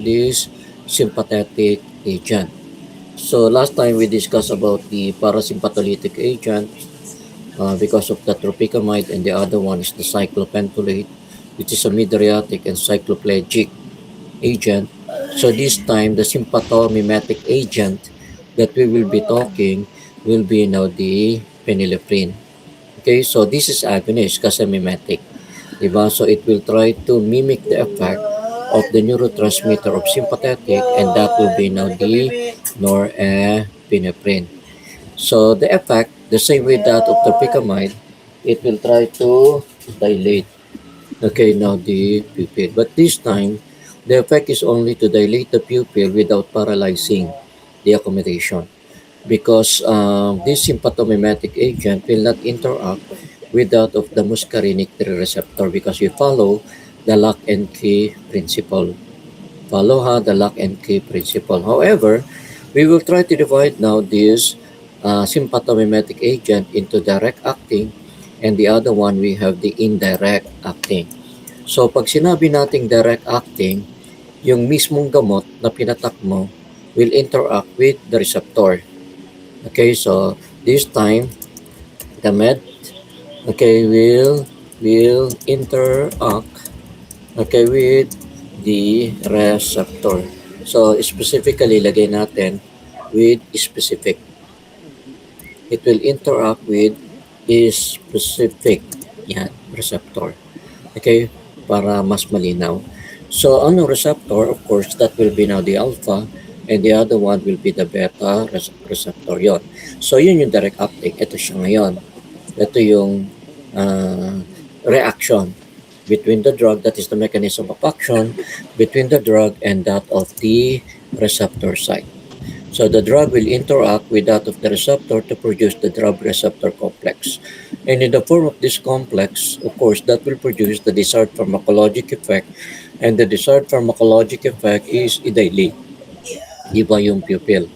this sympathetic agent. So last time we discussed about the parasympathetic agent because of the tropicamide, and the other one is the cyclopentolate, which is a mydriatic and cycloplegic agent. So this time the sympathomimetic agent that we will be talking will be now the phenylephrine. Okay, so this is agonist kasi mimetic. Diba? So it will try to mimic the effect of the neurotransmitter of sympathetic, and that will be now the norepinephrine. So the effect, the same way that of tropicamide, it will try to dilate, okay, now the pupil. But this time, the effect is only to dilate the pupil without paralyzing the accommodation, because this sympathomimetic agent will not interact with that of the muscarinic 3 receptor, because you follow the lock and key principle. Follow the lock and key principle. However, we will try to divide now this sympathomimetic agent into direct acting, and the other one we have the indirect acting. So pag sinabi nating direct acting, yung mismong gamot na pinatak mo will interact with the receptor. Okay, so this time the med, okay, will interact, okay, with the receptor. So specifically lagay natin with specific. It will interact with specific yan, receptor. Okay, para mas malinaw. So ano receptor, of course, that will be now the alpha, and the other one will be the beta receptor yon. So yun yung direct uptake. Ito siya ngayon. Ito yung reaction between the drug, that is the mechanism of action between the drug and that of the receptor site. So the drug will interact with that of the receptor to produce the drug receptor complex. And in the form of this complex, of course, that will produce the desired pharmacologic effect. And the desired pharmacologic effect is i-dilate, di ba, yung pupil.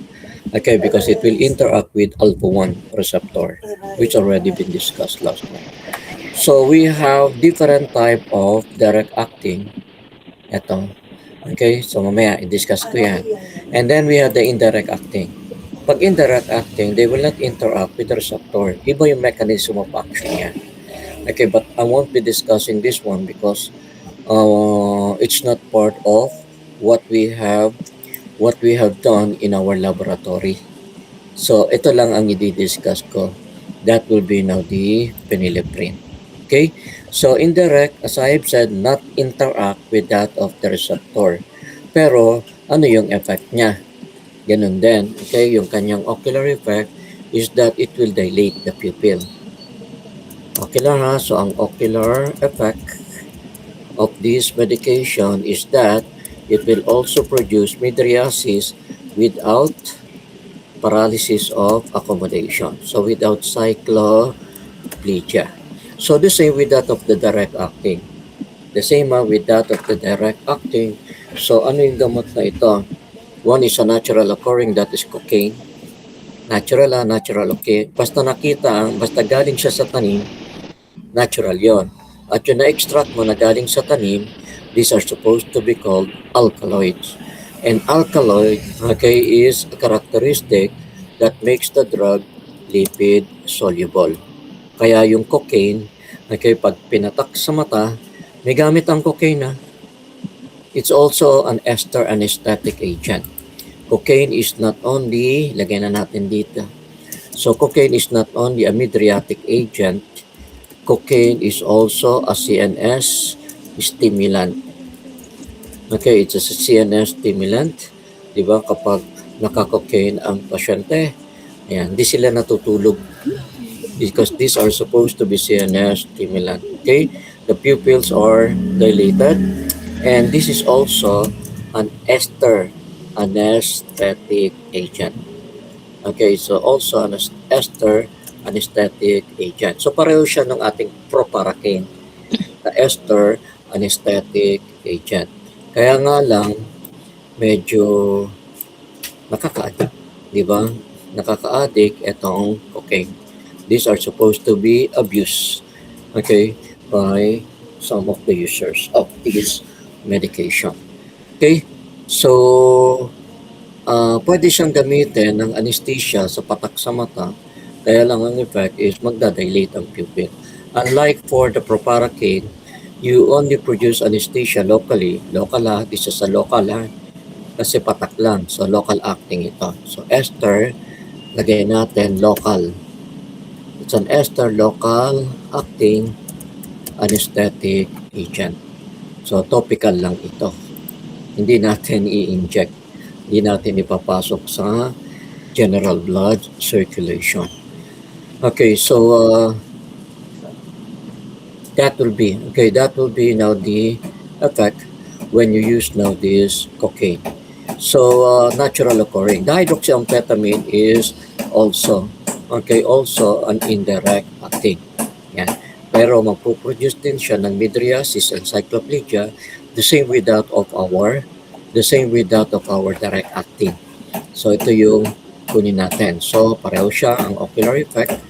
Okay, because it will interact with alpha-1 receptor, which already been discussed last time. So we have different type of direct acting. Ito. Okay, so mamaya i-discuss ko yan. And then we have the indirect acting. Pag indirect acting, they will not interact with the receptor. Iba yung mechanism of action niya. Okay, but I won't be discussing this one because it's not part of what we have done in our laboratory. So ito lang ang i-discuss ko. That will be now the phenylephrine. Okay, so indirect, as I have said, not interact with that of the receptor. Pero ano yung effect niya? Ganun din. Okay, yung kanyang ocular effect is that it will dilate the pupil. Ocular ha, so ang ocular effect of this medication is that it will also produce mydriasis without paralysis of accommodation. So without cycloplegia. So the same with that of the direct acting. The same with that of the direct acting. So ano yung gamot na ito? One is a natural occurring, that is cocaine. Natural okay. Basta basta galing siya sa tanim, natural yon. At yung na-extract mo na galing sa tanim, these are supposed to be called alkaloids. And alkaloid, okay, is a characteristic that makes the drug lipid soluble. Kaya yung cocaine, okay, pag pinatak sa mata, may gamit ang cocaine. It's also an ester anesthetic agent. Cocaine is not only, lagyan na natin dito. So cocaine is not only a mydriatic agent, cocaine is also a CNS stimulant. Okay, it's a CNS stimulant. Diba, kapag naka-cocaine ang pasyente, ayan, di sila natutulog because these are supposed to be CNS stimulant. Okay, the pupils are dilated, and this is also an ester anesthetic agent. Okay, so also an ester anesthetic agent. So pareho siya ng ating proparacaine, the ester anesthetic agent. Kaya nga lang, medyo nakaka-addict, di ba? Nakaka-addict itong cocaine. These are supposed to be abused, okay, by some of the users of this medication. Okay, So, pwede siyang gamitin ng anesthesia sa patak sa mata, kaya lang ang effect is magdadilate ang pupil. Unlike for the proparacaine, you only produce anesthesia locally. Local lahat, isa sa local ha, kasi patak lang. So, local acting ito. So, ester, lagay natin local. It's an ester local acting anesthetic agent. So, topical lang ito. Hindi natin i-inject. Hindi natin ipapasok sa general blood circulation. Okay, so that will be now the effect when you use now this cocaine. So natural occurring. Dihydroxyamphetamine is also an indirect acting. Yan. Pero magpo-produce din siya ng mydriasis and cycloplegia, the same with that of our direct acting. So ito yung kunin natin. So pareho siya ang ocular effect.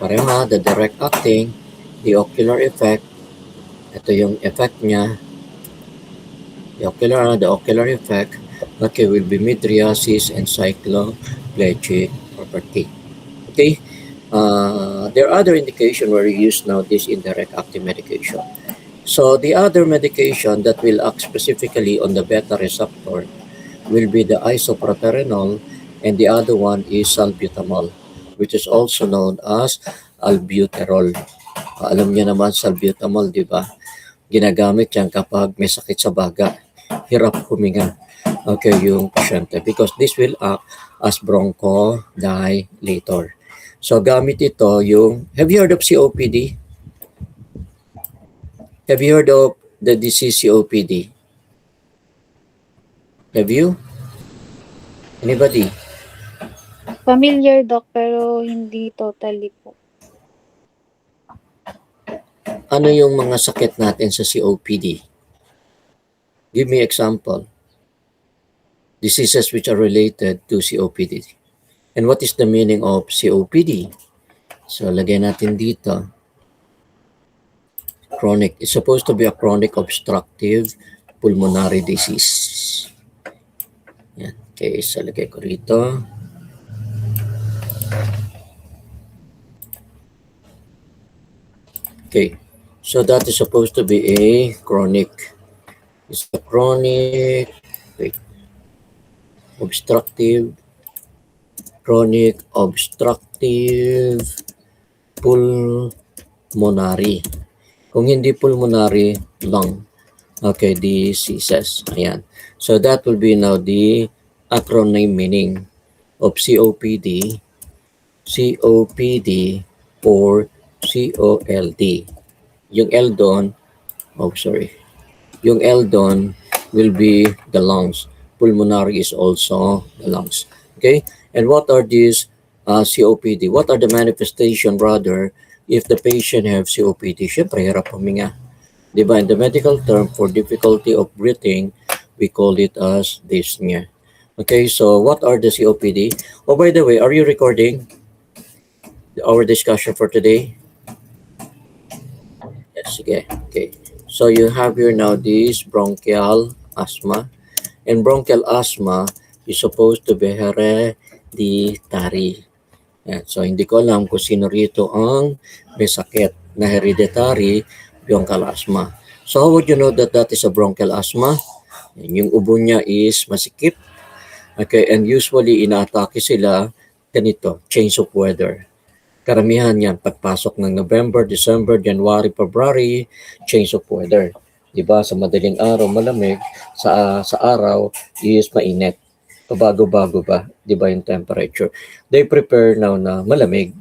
Pareho nga, the direct acting, the ocular effect. Ito yung effect niya. The ocular effect, okay, will be mydriasis and cycloplegic property. Okay? There are other indications where you use now this indirect acting medication. So the other medication that will act specifically on the beta receptor will be the isoproterenol, and the other one is salbutamol, which is also known as albuterol. Alam niyo naman salbutamol, di ba? Ginagamit yan kapag may sakit sa baga, hirap huminga. Okay, yung pasyente, because this will act as bronchodilator. So gamit ito yung, have you heard of COPD? Have you heard of the disease COPD? Have you? Anybody? Familiar, Doc, pero hindi totally po. Ano yung mga sakit natin sa COPD? Give me example. Diseases which are related to COPD. And what is the meaning of COPD? So, lagay natin dito. Chronic. It's supposed to be a chronic obstructive pulmonary disease. Yan. Okay, so lagay ko rito. Okay, so that is supposed to be a chronic. It's a chronic, chronic obstructive pulmonary. Kung hindi pulmonary, lung. Okay, diseases. Ayan. So that will be now the acronym meaning of COPD. COPD or COLD. Yung L doon, yung L doon will be the lungs. Pulmonary is also the lungs. Okay? And what are these COPD? What are the manifestation rather if the patient have COPD? Siyempre, hirap huminga. Diba? In the medical term, for difficulty of breathing, we call it as dyspnea. Okay, so what are the COPD? Oh, by the way, are you recording our discussion for today? Yes, okay. So you have here now this bronchial asthma. And bronchial asthma is supposed to be hereditary. Yan. So hindi ko alam kung sino rito ang may sakit na hereditary bronchial asthma. So how would you know that that is a bronchial asthma? Yan, yung ubo niya is masikip. Okay, and usually inaatake sila ganito, change of weather. Karamihan yan, pagpasok ng November, December, January, February, change of weather. Diba, sa madaling araw, malamig, sa araw is mainit. Pabago-bago ba, diba yung temperature? They prepare now na malamig.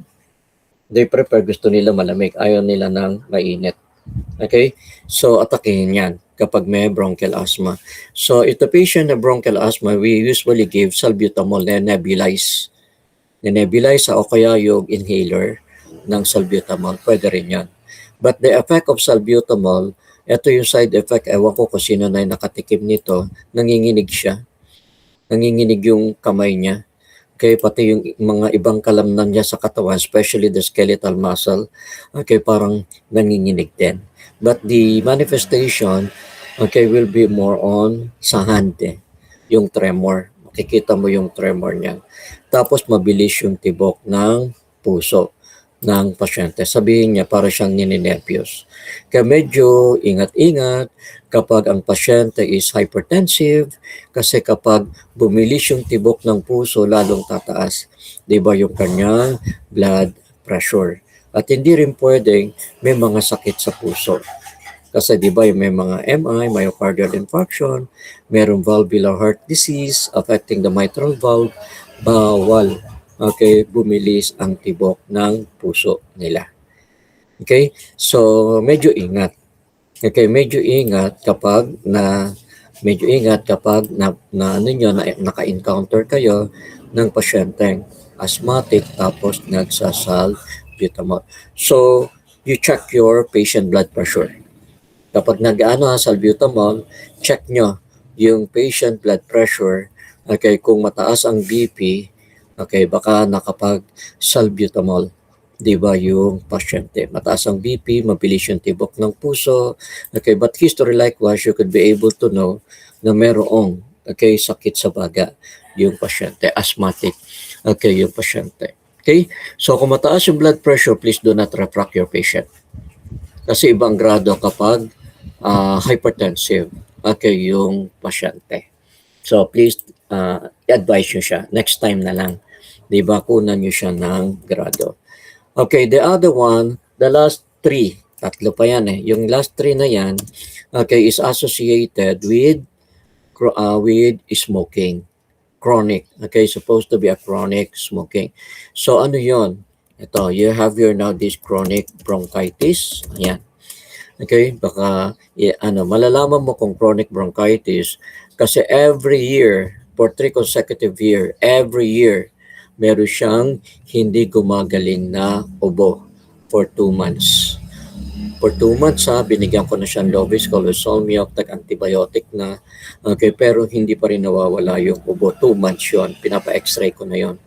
Gusto nila malamig, ayaw nila ng mainit. Okay? So, atakihin yan kapag may bronchial asthma. So, if the patient na bronchial asthma, we usually give salbutamol na nebulize. Nebulize o kaya yung inhaler ng salbutamol. Pwede rin yan. But the effect of salbutamol, ito yung side effect, ewan ko kung sino na nakatikim nito, nanginginig siya. Nanginginig yung kamay niya. Okay, pati yung mga ibang kalamnan niya sa katawan, especially the skeletal muscle, okay, parang nanginginig din. But the manifestation okay, will be more on sa hand yung tremor. Makikita mo yung tremor niya. Tapos mabilis yung tibok ng puso ng pasyente. Sabihin niya para siyang nininervyos. Kaya medyo ingat-ingat kapag ang pasyente is hypertensive kasi kapag bumilis yung tibok ng puso, lalong tataas. Di ba yung kanyang blood pressure. At hindi rin pwedeng may mga sakit sa puso. Kasi di ba may mga MI, myocardial infarction, merong valvular heart disease affecting the mitral valve, bawal okay, bumilis ang tibok ng puso nila. Okay? So, medyo ingat. Okay, medyo ingat kapag ano nyo, naka-encounter kayo ng pasyenteng asthmatic tapos nagsasalbutamol. So, you check your patient blood pressure. Kapag nag-ano salbutamol, check nyo yung patient blood pressure. Okay, kung mataas ang BP, okay, baka nakapag-salbutamol. Di ba yung pasyente? Mataas ang BP, mabilis yung tibok ng puso. Okay, but history likewise, you could be able to know na merong okay, sakit sa baga yung pasyente, asthmatic. Okay, yung pasyente. Okay, so kung mataas yung blood pressure, please do not refract your patient. Kasi ibang grado kapag hypertensive okay, yung pasyente. So please advise nyo siya. Next time na lang. Di ba, kunan nyo siya ng grado. Okay, the other one, the last three, tatlo pa yan yung last three na yan, okay, is associated with smoking. Chronic, okay, supposed to be a chronic smoking. So ano yon? Ito, you have your now this chronic bronchitis. Ayan. Okay, baka malalaman mo kung chronic bronchitis kasi every year, for 3 consecutive years, every year, meron siyang hindi gumagaling na ubo for 2 months. For 2 months binigyan ko na siyang Loviscolusol, Mioctec, antibiotic na, okay, pero hindi pa rin nawawala yung ubo. 2 months yun, pinapa-x-ray ko na yon.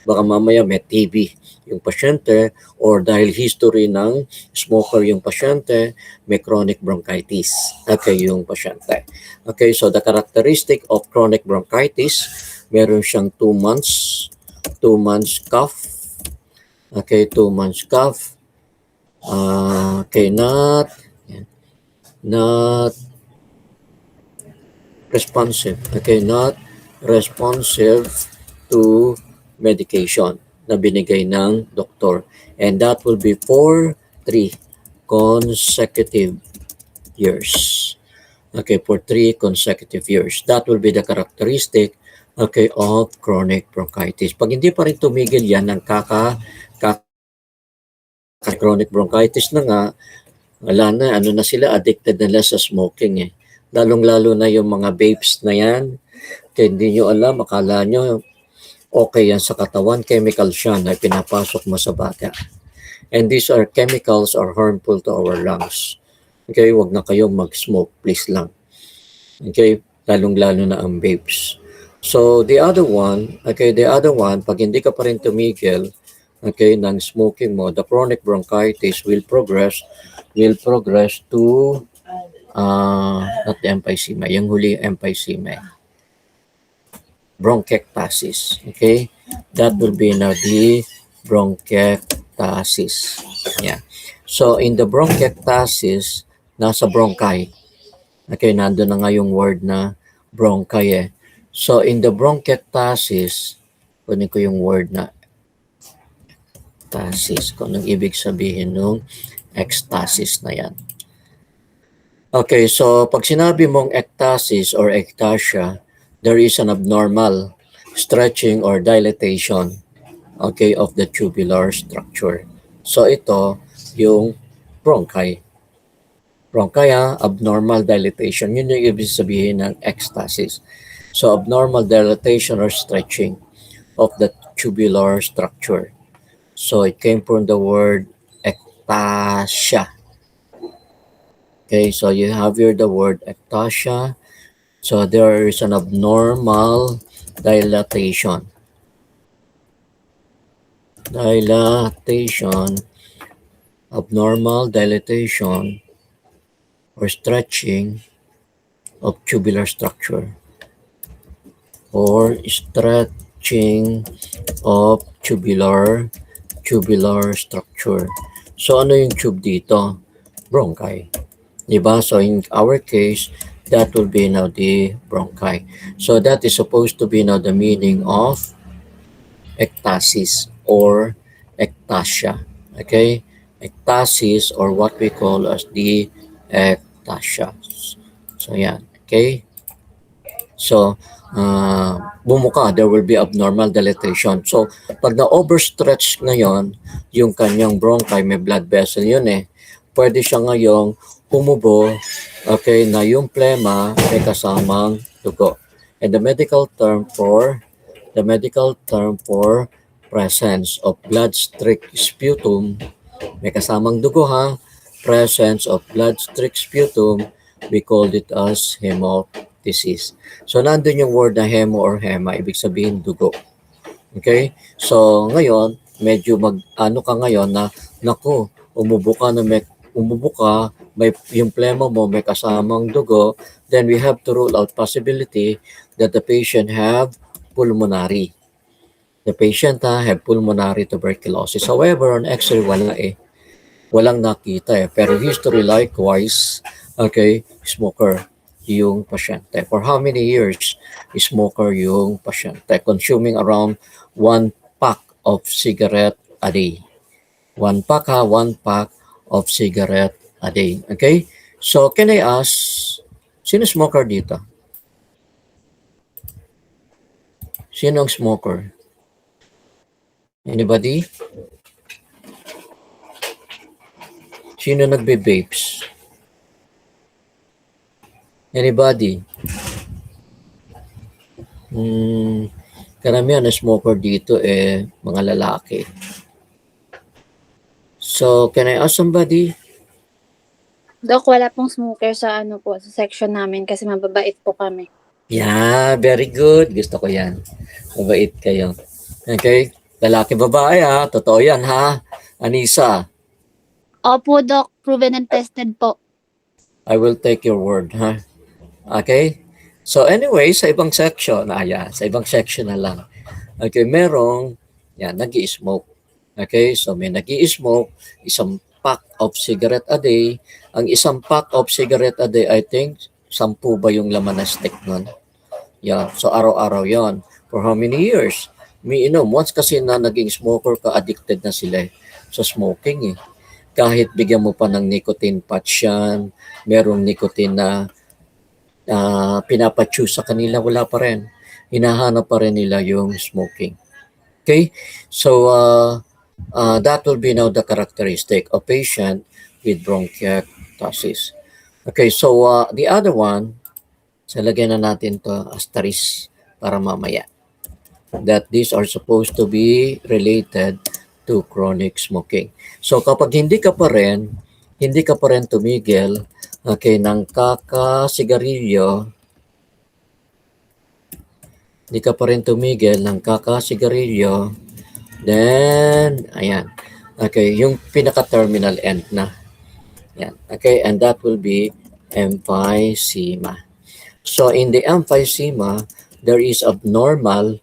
Baka mamaya may TB yung pasyente or dahil history ng smoker yung pasyente, may chronic bronchitis. Okay, yung pasyente. Okay, so the characteristic of chronic bronchitis, meron siyang 2 months cough. Okay, 2 months cough. Okay, not responsive. Okay, not responsive to medication na binigay ng doktor. And that will be for 3 consecutive years. Okay, for 3 consecutive years. That will be the characteristic okay, of chronic bronchitis. Pag hindi pa rin tumigil yan ng chronic bronchitis na nga, wala na, na sila, addicted na sa smoking Lalong-lalo na yung mga vapes na yan. Kaya hindi nyo alam, akala nyo okay yan sa katawan, chemical siya na pinapasok mo sa baga. And these are chemicals are harmful to our lungs. Okay, wag na kayong mag-smoke, please lang. Okay, lalong-lalo na ang vapes. So, the other one, pag hindi ka pa rin tumigil, okay, ng smoking mo, the chronic bronchitis will progress to not the emphysema, yung huli emphysema. Bronchiectasis. Okay? That will be now the bronchiectasis. Yeah. So, in the bronchiectasis, nasa bronchi. Okay, nandun na nga yung word na bronchi So, in the bronchiectasis, kunin ko yung word na ectasis. Kung anong ibig sabihin nung ectasis na yan. Okay, so pag sinabi mong ectasis or ectasia, there is an abnormal stretching or dilatation okay, of the tubular structure. So ito yung bronchi. Bronchi, abnormal dilatation. Yun yung ibig sabihin ng ectasis. So abnormal dilatation or stretching of the tubular structure. So it came from the word ectasia. Okay, so you have here the word ectasia. So there is an abnormal dilatation. Abnormal dilatation or stretching of tubular structure or stretching of tubular structure. So ano yung tube dito? Bronchi. Diba? So in our case, that will be now the bronchi. So that is supposed to be now the meaning of ectasis or ectasia. Okay? Ectasis or what we call as the ectasia. So yan. Okay? So, bumuka, there will be abnormal dilatation. So, pag na-overstretch ngayon, yung kanyang bronchi, may blood vessel yun eh, pwede siya ngayong umubo, okay, na yung plema may kasamang dugo. And the medical term for presence of blood-streaked sputum, may kasamang dugo ha, presence of blood-streaked sputum, we called it as hemoptysis. So, nandun yung word na hemo or hema, ibig sabihin dugo. Okay? So, ngayon, medyo ano ka ngayon na, naku, umubo ka, may, yung plema mo may kasamang dugo, then we have to rule out possibility that the patient have pulmonary. The patient have pulmonary tuberculosis. However, on X-ray, wala eh. Walang nakita eh. Pero history likewise, okay, smoker yung pasyente. For how many years smoker yung pasyente? Consuming around 1 pack of cigarette a day. 1 pack of cigarette a day. Okay? So, can I ask, sino smoker dito? Sino ang smoker? Anybody? Sino nagbe-vapes? Anybody? Karamihan na smoker dito eh mga lalaki. So, can I ask somebody? Dok, wala pong smoker sa ano po, sa section namin kasi mababait po kami. Yeah, very good. Gusto ko yan. Mabait kayo. Okay? Lalaki, babae ha. Totoo yan ha. Anissa, Opo, Dok. Proven and tested po. I will take your word ha. Okay? So anyway, sa ibang section, sa ibang section na lang. Okay, merong, nag-i-smoke. Okay, so may nag-i-smoke, isang pack of cigarette a day. Ang isang pack of cigarette a day, I think, 10 ba yung laman na stick nun? Yeah, so araw-araw yon. For how many years? Umiinom. Once kasi na naging smoker ka, addicted na sila sa smoking eh. Kahit bigyan mo pa ng nicotine patch yan, merong nicotine na pinapachew sa kanila, wala pa rin. Hinahanap pa rin nila yung smoking. Okay? So, that will be now the characteristic of patient with bronchiectasis. Okay, so the other one, lagyan na natin to asterisk para mamaya. That these are supposed to be related to chronic smoking. So kapag hindi ka pa rin tumigil, okay, ng kakasigarilyo, then, ayan, okay, yung pinaka-terminal end na. Yan, okay, and that will be emphysema. So in the emphysema, there is abnormal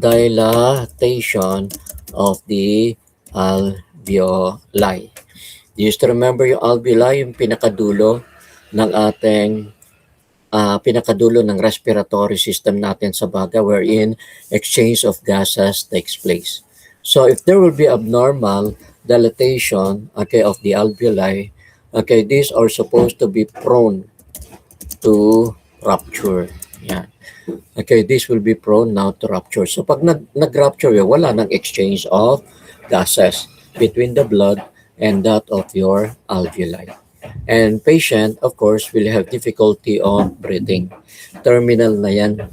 dilatation of the alveoli. You used to remember yung alveoli, yung pinakadulo ng ating pinakadulo ng respiratory system natin sa baga, wherein exchange of gases takes place. So if there will be abnormal dilatation of the alveoli, these are supposed to be prone to rupture. Yan. Okay, this will be prone now to rupture. So pag nag-rupture yun, wala nang exchange of gases between the blood and that of your alveoli. And patient, of course, will have difficulty of breathing. Terminal na yan.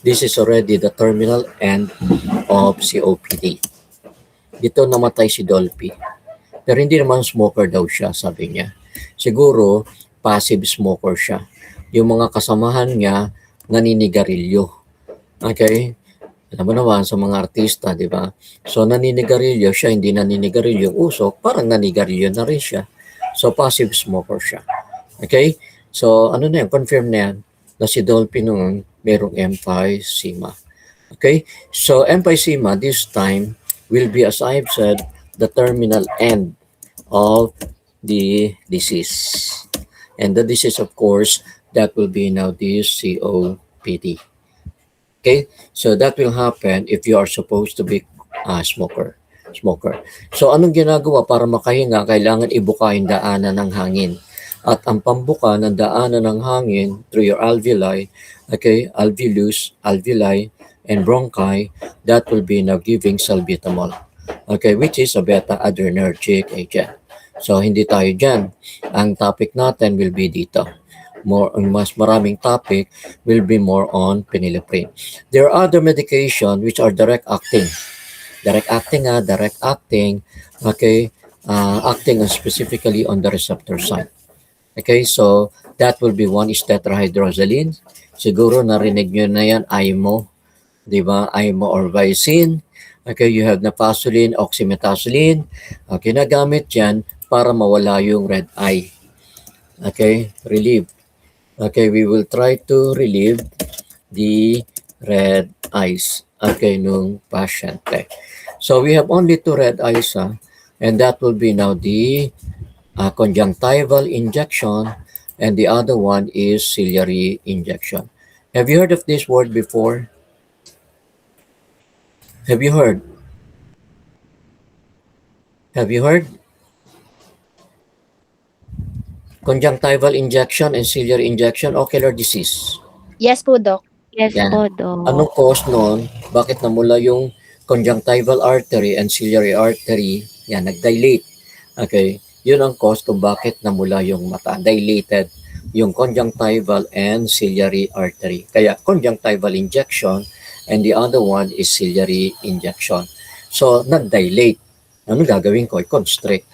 This is already the terminal end of COPD. Dito namatay si Dolphy. Pero hindi naman smoker daw siya, sabi niya. Siguro, passive smoker siya. Yung mga kasamahan niya, naninigarilyo. Okay? Alam mo naman sa mga artista, di ba? So, naninigarilyo siya, hindi naninigarilyo yung usok, parang naninigarilyo na rin siya. So, passive smoker siya. Okay? So, ano na yan? Confirm na yan na si Dolphy noon merong emphysema. Okay? So, emphysema this time will be, as I've said, the terminal end of the disease. And the disease, of course, that will be now this COPD. Okay? So, that will happen if you are supposed to be a smoker. So, anong ginagawa para makahinga? Kailangan ibuka yung daanan ng hangin. At ang pambuka ng daanan ng hangin through your alveoli, okay, alveolus, alveoli, and bronchi, that will be now giving salbutamol, okay, which is a beta-adrenergic agent. So, hindi tayo dyan. Ang topic natin will be dito. Mas maraming topic will be more on phenylephrine. There are other medication which are direct acting. Direct acting, okay, acting specifically on the receptor side. Okay, so that will be one is tetrahydrozoline. Siguro narinig nyo na yan, IMO, di ba? IMO or Vicin. Okay, you have napazoline, oxymetazoline. Okay, nagamit yan para mawala yung red eye. Okay, relieve. Okay, we will try to relieve the red eyes, okay, nung pasyente. So we have only 2 red eyes, and that will be now the conjunctival injection, and the other one is ciliary injection. Have you heard of this word before? Have you heard? Have you heard? Conjunctival injection and ciliary injection, ocular disease. Yes po, Doc. Yes Yan. po, Doc. Anong cause noon? Bakit namula yung conjunctival artery and ciliary artery? Yan, nag-dilate. Okay, yun ang cause kung bakit namula yung mata. Dilated yung conjunctival and ciliary artery. Kaya conjunctival injection and the other one is ciliary injection. So, nag-dilate. Ano gagawin ko? I-constrict.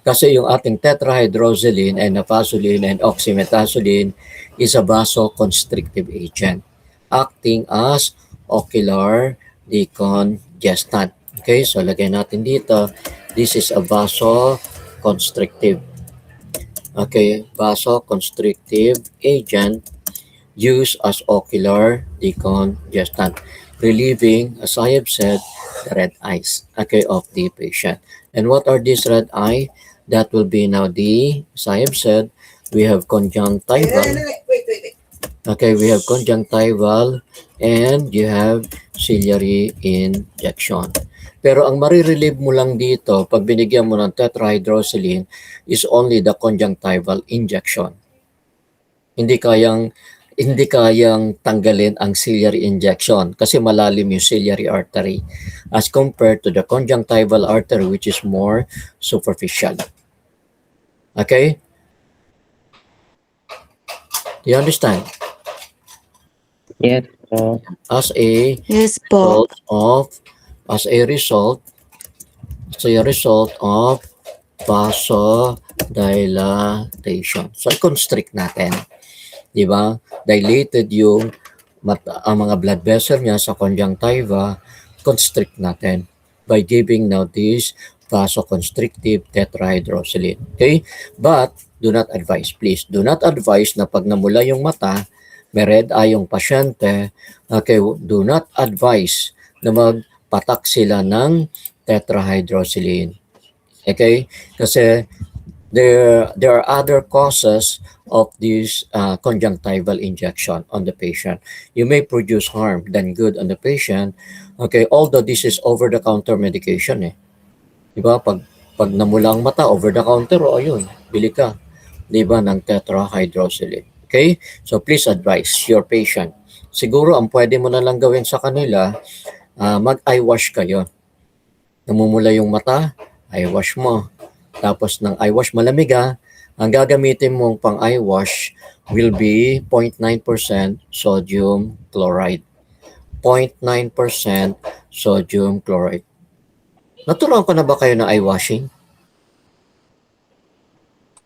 Kasi yung ating tetrahydrozoline and nafazoline and oxymetazoline is a vasoconstrictive agent acting as ocular decongestant. Okay, so lagay natin dito. This is a vasoconstrictive. Okay, vasoconstrictive agent used as ocular decongestant, relieving, as I have said, the red eyes, okay, of the patient. And what are these red eye? That will be now the, as I have said, we have conjunctival. Okay, we have conjunctival and you have ciliary injection. Pero ang marirelieve mo lang dito, pag binigyan mo ng tetrahydrozoline, is only the conjunctival injection. Hindi kayang tanggalin ang ciliary injection kasi malalim yung ciliary artery as compared to the conjunctival artery which is more superficial. Okay? Do you understand? Yes po. As a Yes po. result of vasodilatation. So, i-constrict natin. Di ba? Dilated yung ang mga blood vessel niya sa conjunctiva, constrict natin by giving now this vasoconstrictive tetrahydrozoline. Okay? But, do not advise, please. Do not advise na pag namula yung mata, may red eye yung pasyente, okay, do not advise na magpatak sila ng tetrahydrozoline. Okay? Kasi there are other causes of this conjunctival injection on the patient. You may produce harm than good on the patient. Okay, although this is over-the-counter medication Diba? Pag namula ang mata, over-the-counter, o ayun, bili ka. Diba? Ng tetrahydrozoline. Okay? So please advise your patient. Siguro ang pwede mo na lang gawin sa kanila, mag-eye wash kayo. Namumula yung mata, eye wash mo. Tapos ng eye wash malamig ang gagamitin mong pang eye wash will be 0.9% sodium chloride. 0.9% sodium chloride. Naturuan ko na ba kayo ng eye washing?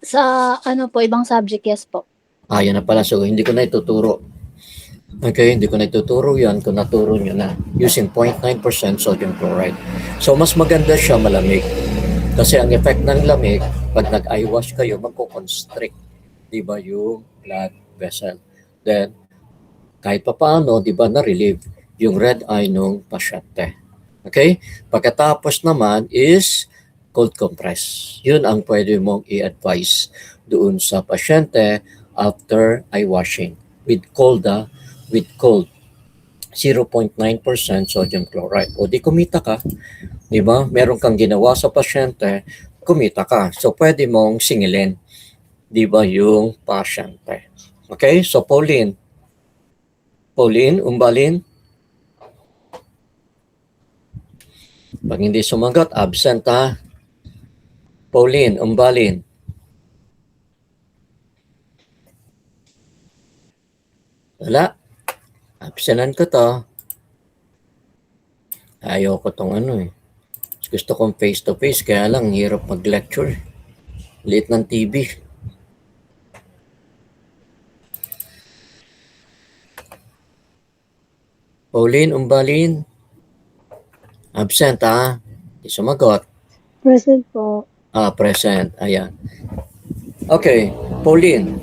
Sa ano po, ibang subject, yes po. Yan na pala. So, hindi ko na ituturo. Okay, hindi ko na ituturo yan kung naturo nyo na using 0.9% sodium chloride. So, mas maganda siya malamig. Kasi ang effect ng lamig Pag nag-eye wash kayo, magko-constrict, di ba, yung blood vessel. Then, kahit pa paano, di ba, na-relieve yung red eye ng pasyente. Okay? Pagkatapos naman is cold compress. Yun ang pwede mong i-advise doon sa pasyente after eye washing with cold, with cold. 0.9% sodium chloride. O di kumita ka, di ba? Meron kang ginawa sa pasyente, kumita ka. So pwede mong singilin, di ba, yung pasyente. Okay? So Pauline, umbalin. Pag hindi sumagot, absent ha. Pauline, umbalin. Wala. Absentan ko to. Ayaw ko tong ano eh. Gusto kong face to face, kaya lang hirap mag-lecture. Liit ng TV. Pauline, umbalin. Absent ha. Hindi sumagot. Present po. Present. Ayan. Okay. Pauline.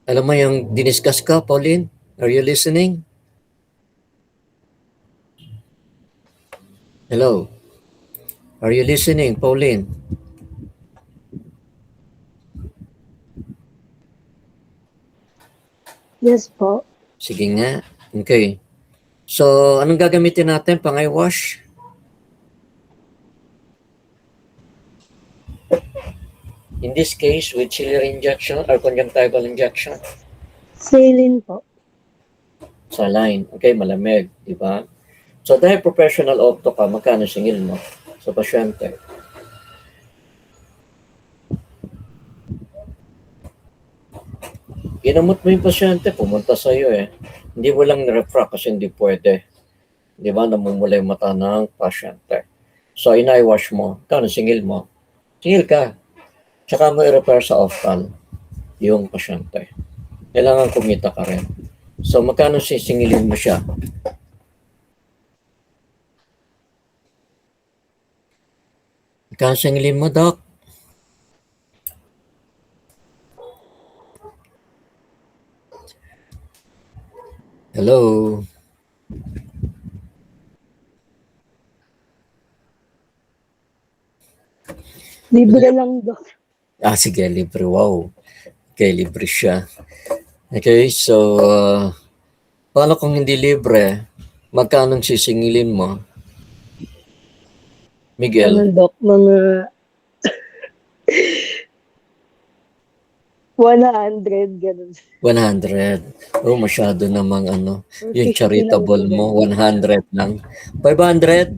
Alam mo yung diniscuss ka, Pauline? Are you listening? Hello? Are you listening, Pauline? Yes po. Sige nga. Okay. So, anong gagamitin natin pang eye wash? In this case, with ciliary injection or conjunctival injection? Saline po. Saline. Okay, malamig. Di ba? So, dahil professional opto ka, magkano singil mo sa pasyente? Ginamot mo yung pasyente, pumunta sa iyo eh. Hindi mo lang refract kasi hindi pwede. Di ba? Namumula yung mata ng pasyente. So, ina-wash mo. Kano singil mo? Singil ka. Tsaka mo i-repair sa optal yung pasyente. Kailangan kumita ka rin. So, magkano sisingilin mo siya? Magkano singilin mo, Doc? Hello? Libre lang, Doc. Sige, libre. Wow. Okay, libre siya. Okay, so, paano kung hindi libre? Magkano sisingilin mo? Miguel? Doc? Mga 100, ganun. 100. Oh, masyado namang ano. Yung 50 charitable lang po, mo, 100 lang. 500?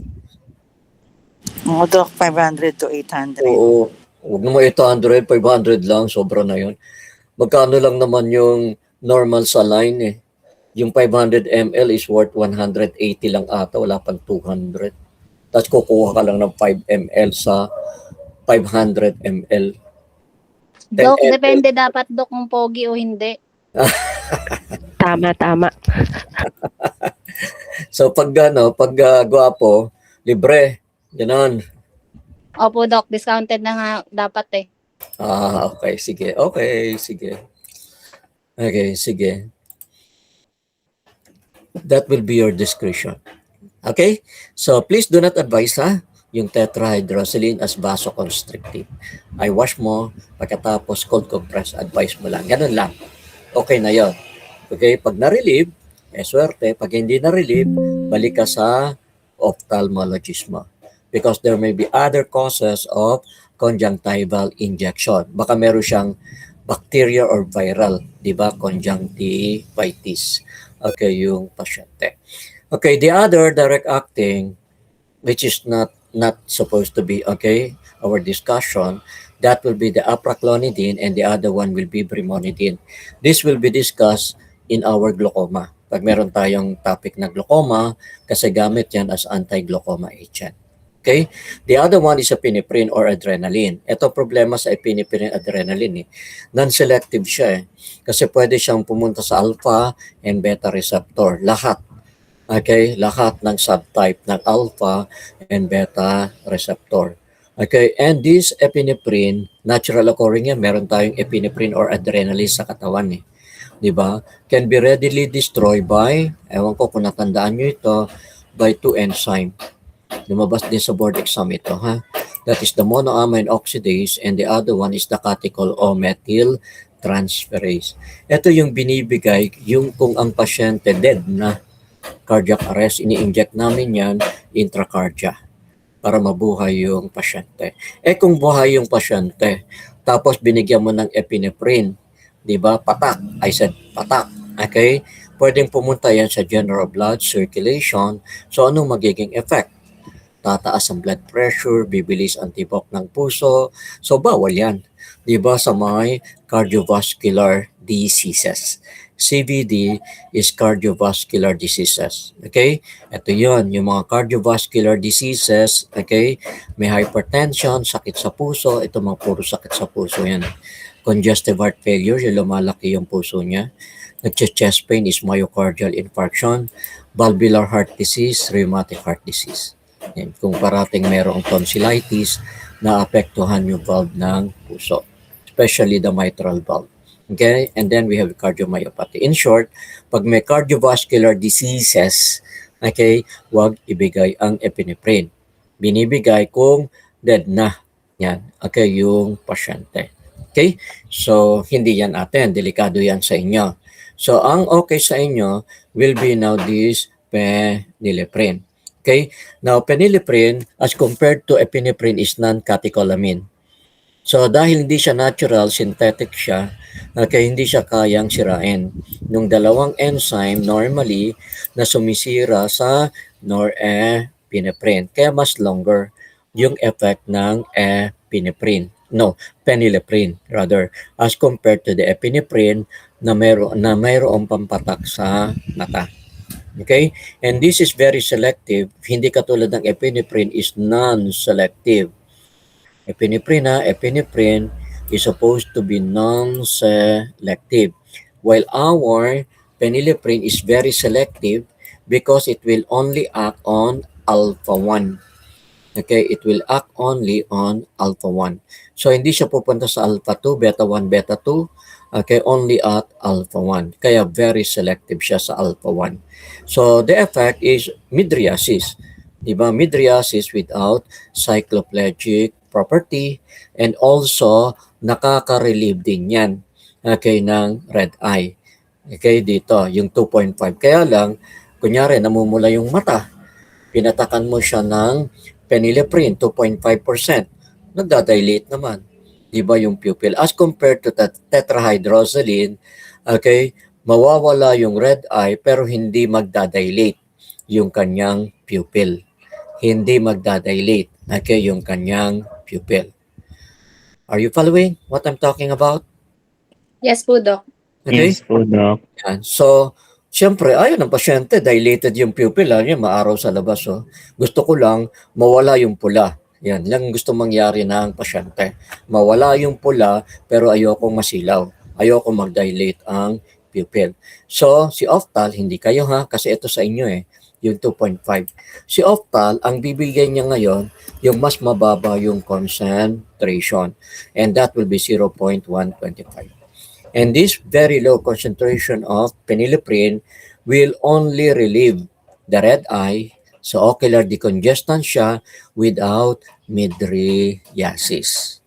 Oo, Doc, 500 to 800. Oo. Huwag naman 800, 500 lang. Sobra na yun. Magkano lang naman yung normal saline eh. Yung 500 ml is worth 180 lang ata. Wala pang 200. Tapos kukuha ka lang ng 5 ml sa 500 ml. Doc, 10 ml. depende dapat, Doc, kung pogi o hindi. Tama. So pag gwapo, libre. Ganon. Opo, Doc, discounted na nga dapat eh. Okay. Sige. Okay, sige. That will be your discretion. Okay? So, please do not advise yung tetrahydrosaline as vasoconstrictive. Eye wash mo, pagkatapos cold compress, advice mo lang. Ganun lang. Okay na yon. Okay? Pag na-relieve, swerte. Pag hindi na-relieve, balik ka sa ophthalmologist mo. Because there may be other causes of conjunctival injection. Baka meron siyang bacteria or viral, di ba? Conjunctivitis. Okay, yung pasyente. Okay, the other direct acting, which is not supposed to be, okay, our discussion, that will be the apraclonidine and the other one will be brimonidine. This will be discussed in our glaucoma. Pag meron tayong topic na glaucoma, kasi gamit yan as anti-glaucoma agent. Okay? The other one is epinephrine or adrenaline. Ito problema sa epinephrine adrenaline eh. Non-selective siya eh. Kasi pwede siyang pumunta sa alpha and beta receptor. Lahat. Okay, lahat ng subtype ng alpha and beta receptor. Okay, and this epinephrine, natural occurring yan, meron tayong epinephrine or adrenaline sa katawan eh. Di ba? Can be readily destroyed by, ewan ko kung natandaan nyo ito, by two enzyme. Lumabas din sa board exam ito, ha? That is the monoamine oxidase and the other one is the catechol o methyl transferase. Ito yung binibigay, yung kung ang pasyente dead na cardiac arrest, ini-inject namin yan intracardia para mabuhay yung pasyente. Kung buhay yung pasyente, tapos binigyan mo ng epinephrine, di ba? Patak. I said patak. Okay? Pwedeng pumunta yan sa general blood circulation. So, anong magiging effect? Tataas ang blood pressure, bibilis ang tibok ng puso. So, bawal yan. Di ba? Sa mga cardiovascular diseases. CVD is cardiovascular diseases. Okay? Ito yon yung mga cardiovascular diseases. Okay? May hypertension, sakit sa puso. Ito mga puro sakit sa puso yan. Congestive heart failure, yung lumalaki yung puso niya. Nag-chest pain is myocardial infarction. Valvular heart disease, rheumatic heart disease. Yan. Kung parating merong tonsillitis, naapektuhan yung valve ng puso. Especially the mitral valve. Okay? And then we have cardiomyopathy. In short, pag may cardiovascular diseases, okay, wag ibigay ang epinephrine. Binibigay kung dead na. Yan. Okay, yung pasyente. Okay? So, hindi yan atin. Delikado yan sa inyo. So, ang okay sa inyo will be now this phenylephrine. Okay? Now, phenylephrine as compared to epinephrine is non-catecholamine. So, dahil hindi siya natural, synthetic siya, okay, hindi siya kayang sirain. Nung dalawang enzyme, normally, na sumisira sa norepinephrine. Kaya mas longer yung effect ng epinephrine. No, phenylephrine rather, as compared to the epinephrine na mayroong pampatak sa mata. Okay? And this is very selective. Hindi katulad ng epinephrine is non-selective. Epinephrine is supposed to be non-selective. While our phenylephrine is very selective because it will only act on alpha-1. Okay, it will act only on alpha-1. So, hindi siya pupunta sa alpha-2, beta-1, beta-2. Okay, only at alpha-1. Kaya very selective siya sa alpha-1. So, the effect is mydriasis. Diba? Mydriasis without cycloplegic property and also nakaka-relieve din yan, okay, ng red eye. Okay, dito, yung 2.5. Kaya lang, kunyari, namumula yung mata, pinatakan mo siya ng phenylephrine, 2.5%. Nagdadilate naman. Diba yung pupil? As compared to tetrahydrozoline, okay, mawawala yung red eye pero hindi magdadilate yung kanyang pupil. Hindi magdadilate, okay, yung kanyang pupil. Are you following what I'm talking about? Yes po, Doc. Okay? Yes po, Doc. Yan. So, siyempre, ayaw ng pasyente, dilated yung pupil, yan, maaraw sa labas. Oh. Gusto ko lang, mawala yung pula. Yan lang gusto mangyari ng pasyente. Mawala yung pula, pero ayoko masilaw. Ayoko mag-dilate ang pupil. So, si Oftal, hindi kayo ha, kasi ito sa inyo yung 2.5. Si Oftal, ang bibigyan niya ngayon, yung mas mababa yung concentration. And that will be 0.125. And this very low concentration of phenylephrine will only relieve the red eye, so ocular decongestant siya without mydriasis.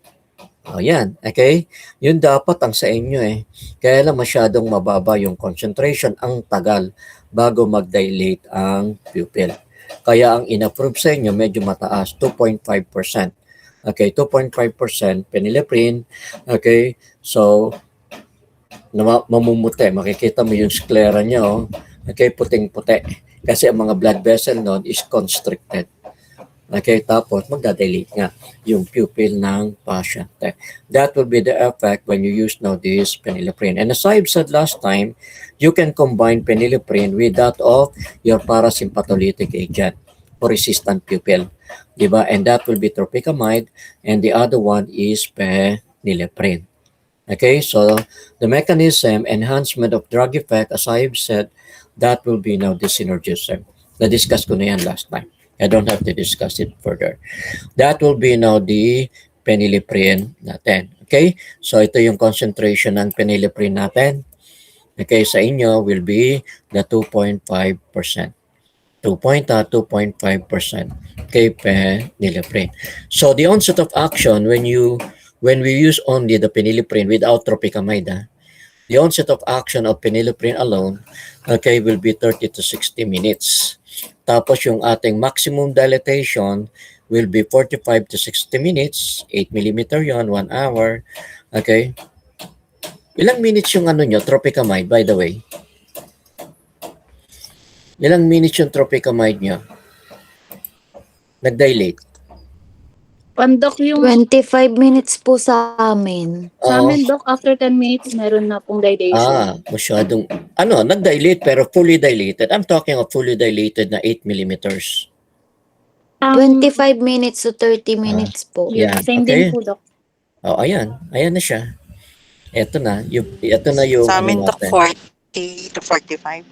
O yan, okay? Yun dapat ang sa inyo Kaya lang masyadong mababa yung concentration, ang tagal bago mag-dilate ang pupil. Kaya ang in-approve sa inyo medyo mataas, 2.5%. Okay, 2.5% phenylephrine. Okay, so mamumuti. Makikita mo yung sclera niya, okay, puting-puti. Kasi ang mga blood vessel nun is constricted. Okay, tapos magdadilate nga yung pupil ng pasyente. That will be the effect when you use now this phenylephrine. And as I've said last time, you can combine phenylephrine with that of your parasympathetic agent for resistant pupil. Diba? And that will be tropicamide and the other one is phenylephrine. Okay, so the mechanism, enhancement of drug effect, as I've said, that will be now the synergism. Na-discuss ko na yan last time. I don't have to discuss it further. That will be now the phenylephrine natin. Okay, so ito yung concentration ng phenylephrine natin. Okay, sa inyo will be the 2.5%. 2.5% kay phenylephrine. So the onset of action when we use only the phenylephrine without tropicamide, the onset of action of phenylephrine alone, okay, will be 30 to 60 minutes. Tapos yung ating maximum dilatation will be 45 to 60 minutes, 8 millimeter yon, 1 hour. Okay? Ilang minutes yung ano nyo, tropicamide, by the way? Ilang minutes yung tropicamide nyo? Nag-dilate? Doc, yung 25 minutes po sa amin. sa Oo. amin, Doc, after 10 minutes, meron na pong dilation. Masyadong, nag-dilate pero fully dilated. I'm talking of fully dilated na 8 millimeters. 25 minutes to 30 minutes po. Yun, Yan, same okay. din po, Doc. Ayan. Ayan na siya. Ito na yung Sa amin, Doc, natin. 40 to 45.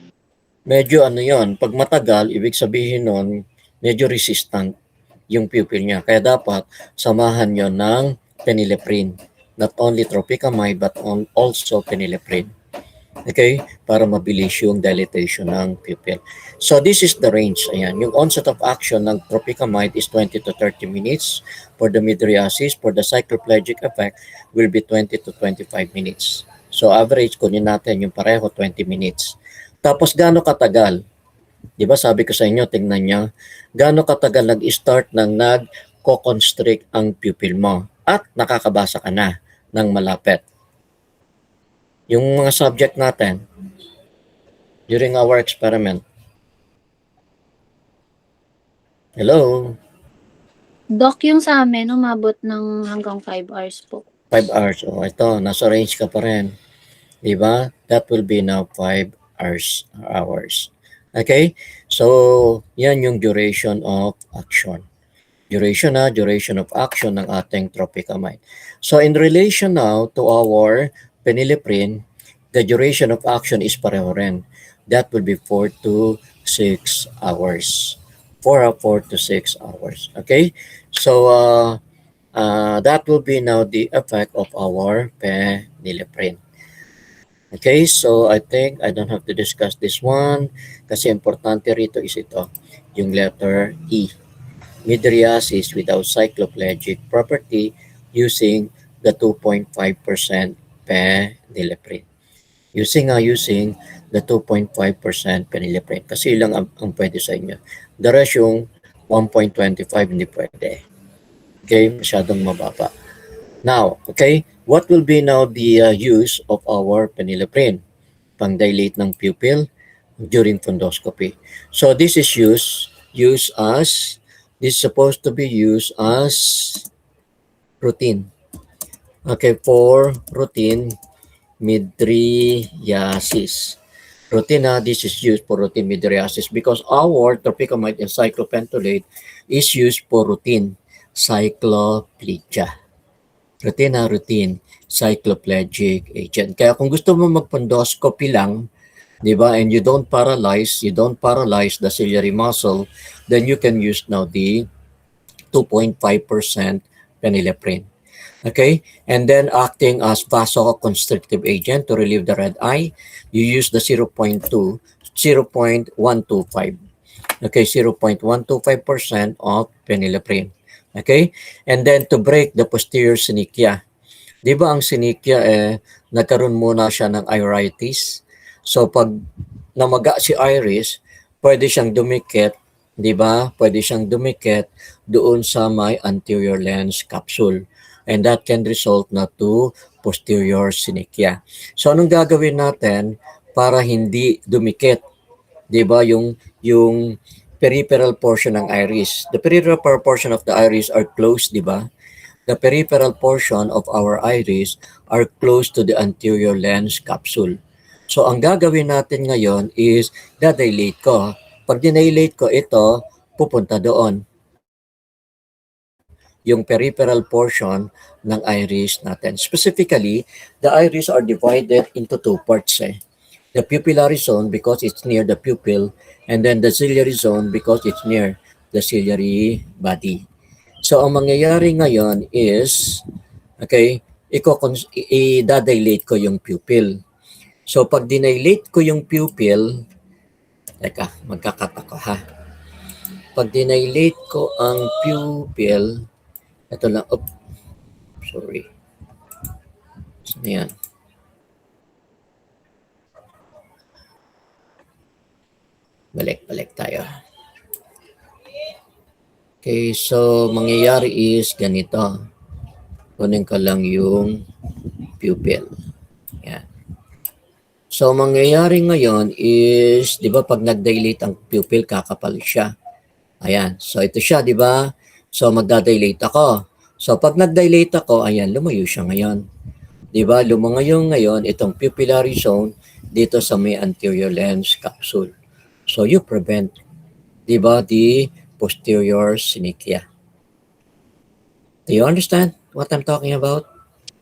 Medyo yon. Pag matagal, ibig sabihin nun, medyo resistant yung pupil niya. Kaya dapat samahan yon ng phenylephrine. Not only tropicamide but also phenylephrine. Okay? Para mabilis yung dilatation ng pupil. So this is the range. Ayan. Yung onset of action ng tropicamide is 20 to 30 minutes. For the mydriasis, for the cycloplegic effect, will be 20 to 25 minutes. So average, kunin natin yung pareho, 20 minutes. Tapos gaano katagal? Di ba sabi ko sa inyo, tingnan nyo, gaano katagal nag-start ng nag-constrict ang pupil mo at nakakabasa ka na ng malapit. Yung mga subject natin during our experiment. Hello? Doc, yung sa amin, umabot ng hanggang 5 hours po. 5 hours. O ito, nasa range ka pa rin. Di ba? That will be now 5 hours. Okay? So, yan yung duration of action. Duration of action ng ating tropicamide. So, in relation now to our phenylephrine, the duration of action is pareho rin. That will be 4 to 6 hours. 4 to 6 hours. Okay? So, that will be now the effect of our phenylephrine. Okay, so I think I don't have to discuss this one kasi importante rito is ito, yung letter E. Mydriasis without cycloplegic property using the 2.5% phenylephrine. Using the 2.5% phenylephrine. Kasi lang ang pwede sa inyo. The rest yung 1.25 hindi pwede. Okay, masyadong mababa. Now, okay, what will be now the use of our phenylephrine? Pang-dilate ng pupil during fundoscopy. So this is supposed to be used as routine. Okay, for routine mydriasis. Routine, this is used for routine mydriasis because our tropicamide and cyclopentolate is used for routine cycloplegia. Routine cycloplegic agent. Kaya kung gusto mo mag-fundoscopy lang, di ba, and you don't paralyze the ciliary muscle, then you can use now the 2.5% phenylephrine. Okay? And then acting as vasoconstrictive agent to relieve the red eye, you use the 0.125. Okay, 0.125% of phenylephrine. Okay? And then to break the posterior synechia. Di ba ang synechia nagkaroon muna siya ng iritis. So pag namaga si iris, pwede siyang dumikit, di ba? Pwede siyang dumikit doon sa may anterior lens capsule. And that can result na to posterior synechia. So anong gagawin natin para hindi dumikit? Di ba yung peripheral portion ng iris. The peripheral portion of the iris are close, di ba? The peripheral portion of our iris are close to the anterior lens capsule. So ang gagawin natin ngayon is dadilate ko. Pag dinilate ko ito, pupunta doon. yung peripheral portion ng iris natin. Specifically, the iris are divided into two parts. The pupillary zone because it's near the pupil, and then the ciliary zone because it's near the ciliary body. So, ang mangyayari ngayon is, okay, i-dilate ko yung pupil. So, pag dinilate ko yung pupil, teka, magkakat ako ha. Pag dinilate ko ang pupil, ito lang, sorry. So, yan. Balik tayo. Okay, so mangyayari is ganito. Kunin ko lang yung pupil. Yan. So mangyayari ngayon is, di ba pag nag-dilate ang pupil, kakapal siya. Ayan. So ito siya, di ba? So magda-dilate ako. So pag nag-dilate ako, ayan, lumayo siya ngayon. Di ba? Lumayo ngayon itong pupillary zone dito sa may anterior lens capsule. So you prevent, di ba, the posterior synechia. Do you understand what I'm talking about?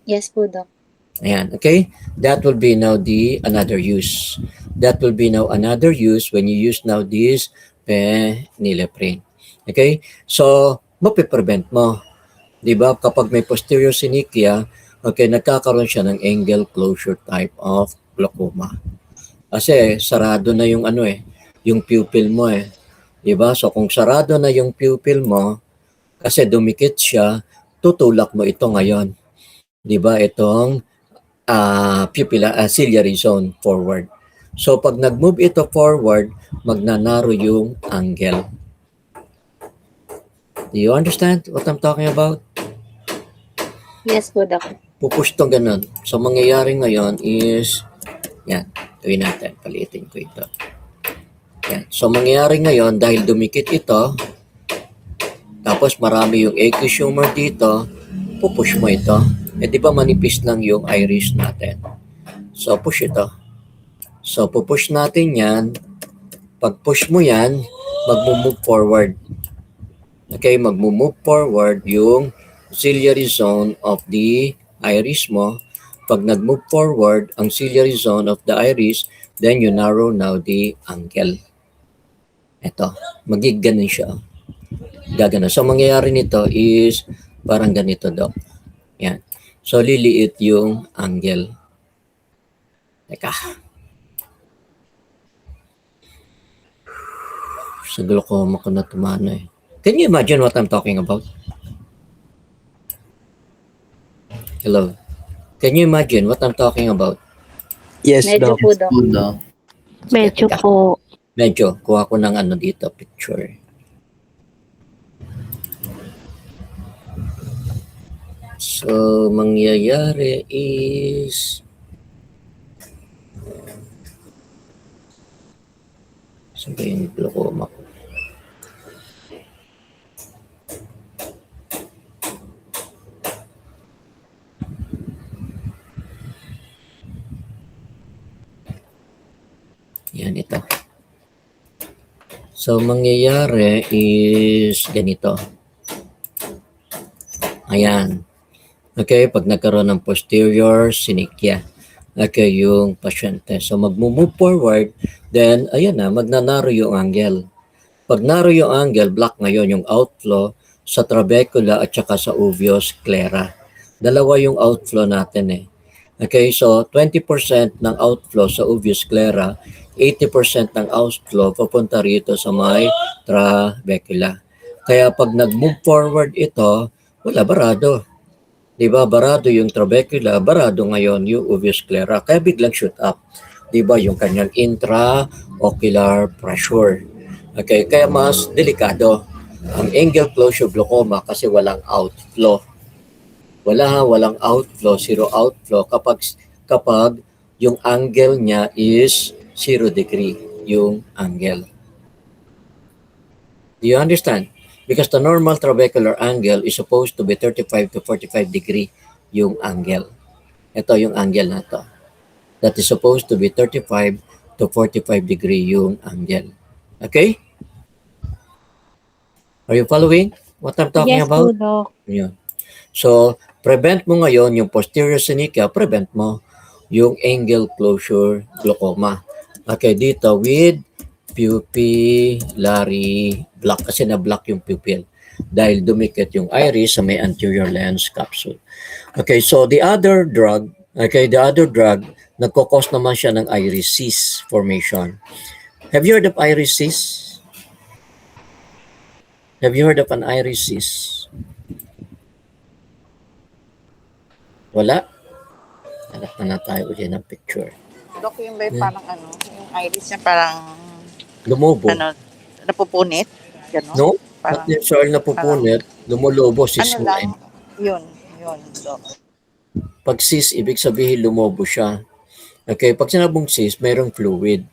Yes po, Doc. Ayan, okay? That will be now another use. That will be now another use when you use now this phenylephrine. Okay? So, mapiprevent mo. Di ba? Kapag may posterior synechia, okay, nagkakaroon siya ng angle closure type of glaucoma. Kasi sarado na yung yung pupil mo Di ba? So kung sarado na yung pupil mo, kasi dumikit siya, tutulak mo ito ngayon. Di ba? Itong ciliary zone forward. So pag nag-move ito forward, magnanaro yung angle. Do you understand what I'm talking about? Yes po, Doc. Pupush to ganun. So mangyayari ngayon is, yan, gawin natin, palitin ko ito. Yan. So mangyayari ngayon, dahil dumikit ito, tapos marami yung aqueous humor dito, pupush mo ito. Di ba manipis lang yung iris natin? So push ito. So pupush natin yan. Pag push mo yan, mag-move forward. Okay, mag-move forward yung ciliary zone of the iris mo. Pag nag-move forward ang ciliary zone of the iris, then you narrow now the angle. Ito, magiganon siya. Gagano. So, mangyayari nito is parang ganito, Doc. Yan. So, liliit yung angle. Teka. Sa glaucoma ko na tumano Can you imagine what I'm talking about? Hello? Can you imagine what I'm talking about? Yes, Medyo Doc. po, Doc. Medyo Teka. po. Medyo. Kuha ko ng dito, picture. So, mangyayari is saan ba yung glaucoma ko? Yan ito. So, mangyayari is ganito. Ayan. Okay, pag nagkaroon ng posterior synechia. Okay, yung pasyente. So, mag-move forward, then, ayan na, magnanaro yung angle. Pag narrow yung angle, block ngayon yung outflow sa trabecula at saka sa uveus sclera. Dalawa yung outflow natin Okay, so 20% ng outflow sa uveus sclera, 80% ng outflow papunta rito sa may trabecula. Kaya pag nag-move forward ito, wala, barado. Diba, barado yung trabecula, barado ngayon yung uveus sclera. Kaya biglang shoot up. Diba, yung kanyang intraocular pressure. Okay, kaya mas delikado ang angle closure glaucoma kasi walang outflow. Walang outflow, zero outflow kapag yung angle niya is 0 degree, yung angle. Do you understand? Because the normal trabecular angle is supposed to be 35 to 45 degree yung angle. Ito yung angle na to. That is supposed to be 35 to 45 degree yung angle. Okay? Are you following what I'm talking Yes about? po, Doc. Yun. So, prevent mo ngayon yung posterior sinica, prevent mo yung angle closure glaucoma. Okay, dito with pupillary block kasi na-block yung pupil dahil dumikit yung iris sa may anterior lens capsule. Okay, so the other drug, nagkakos naman siya ng irisis formation. Have you heard of irisis? Have you heard of an irisis? Wala? Hanap na tayo ulit ng picture. Dok, yung ba yung parang yung iris niya parang, Lumobo. napupunit? Gano'n? No? Parang, At yung soil na pupunit, lumulobo, sis lang, yun, Dok. Pag sis, ibig sabihin lumobo siya. Okay, pag sinabong sis, mayroong fluid.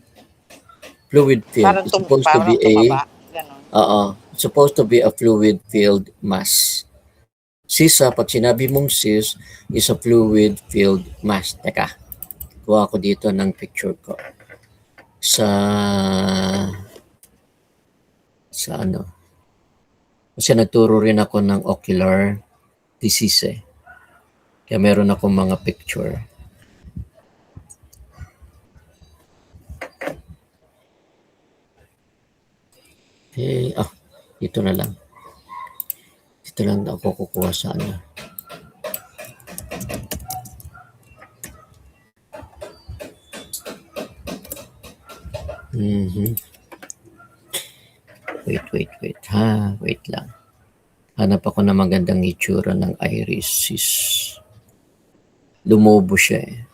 Fluid field. Parang, It's supposed to be tumaba, gano'n. It's supposed to be a fluid filled mass. Sis, pag sinabi mong sis, is a fluid filled mass. Teka, kuha ko dito ng picture ko. Sa ano? Kasi nagturo rin ako ng ocular disease eh. Kaya meron akong mga picture. Okay, dito na lang. Dito lang ako kukuha sa ano. Wait ha. Wait lang. Hanap ako ng magandang itsura ng irisis. Lumobo siya eh.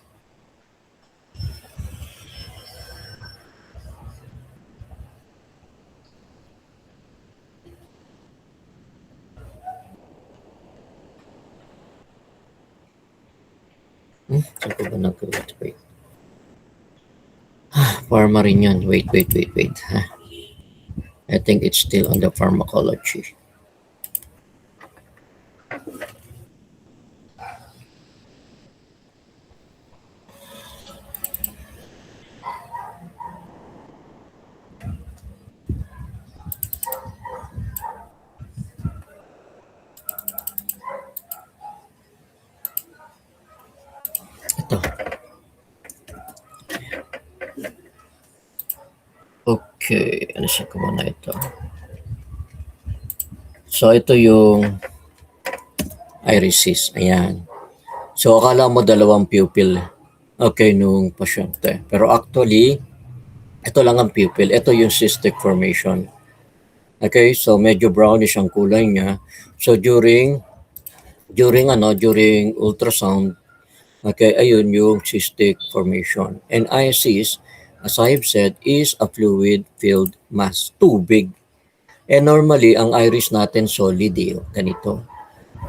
Saan ko ba wait. Pharma rin yun. Wait. Ha? I think it's still on the pharmacology. Ito. Okay, ano siya ko muna ito. So, ito yung irisis. Ayan. So, akala mo dalawang pupil. Okay, nung pasyente. Pero actually, ito lang ang pupil. Ito yung cystic formation. Okay, so medyo brownish ang kulay niya. So, during ultrasound, okay, ayun yung cystic formation. And ISIS, as I've said, is a fluid-filled mass, tubig. And normally, ang iris natin solid ganito.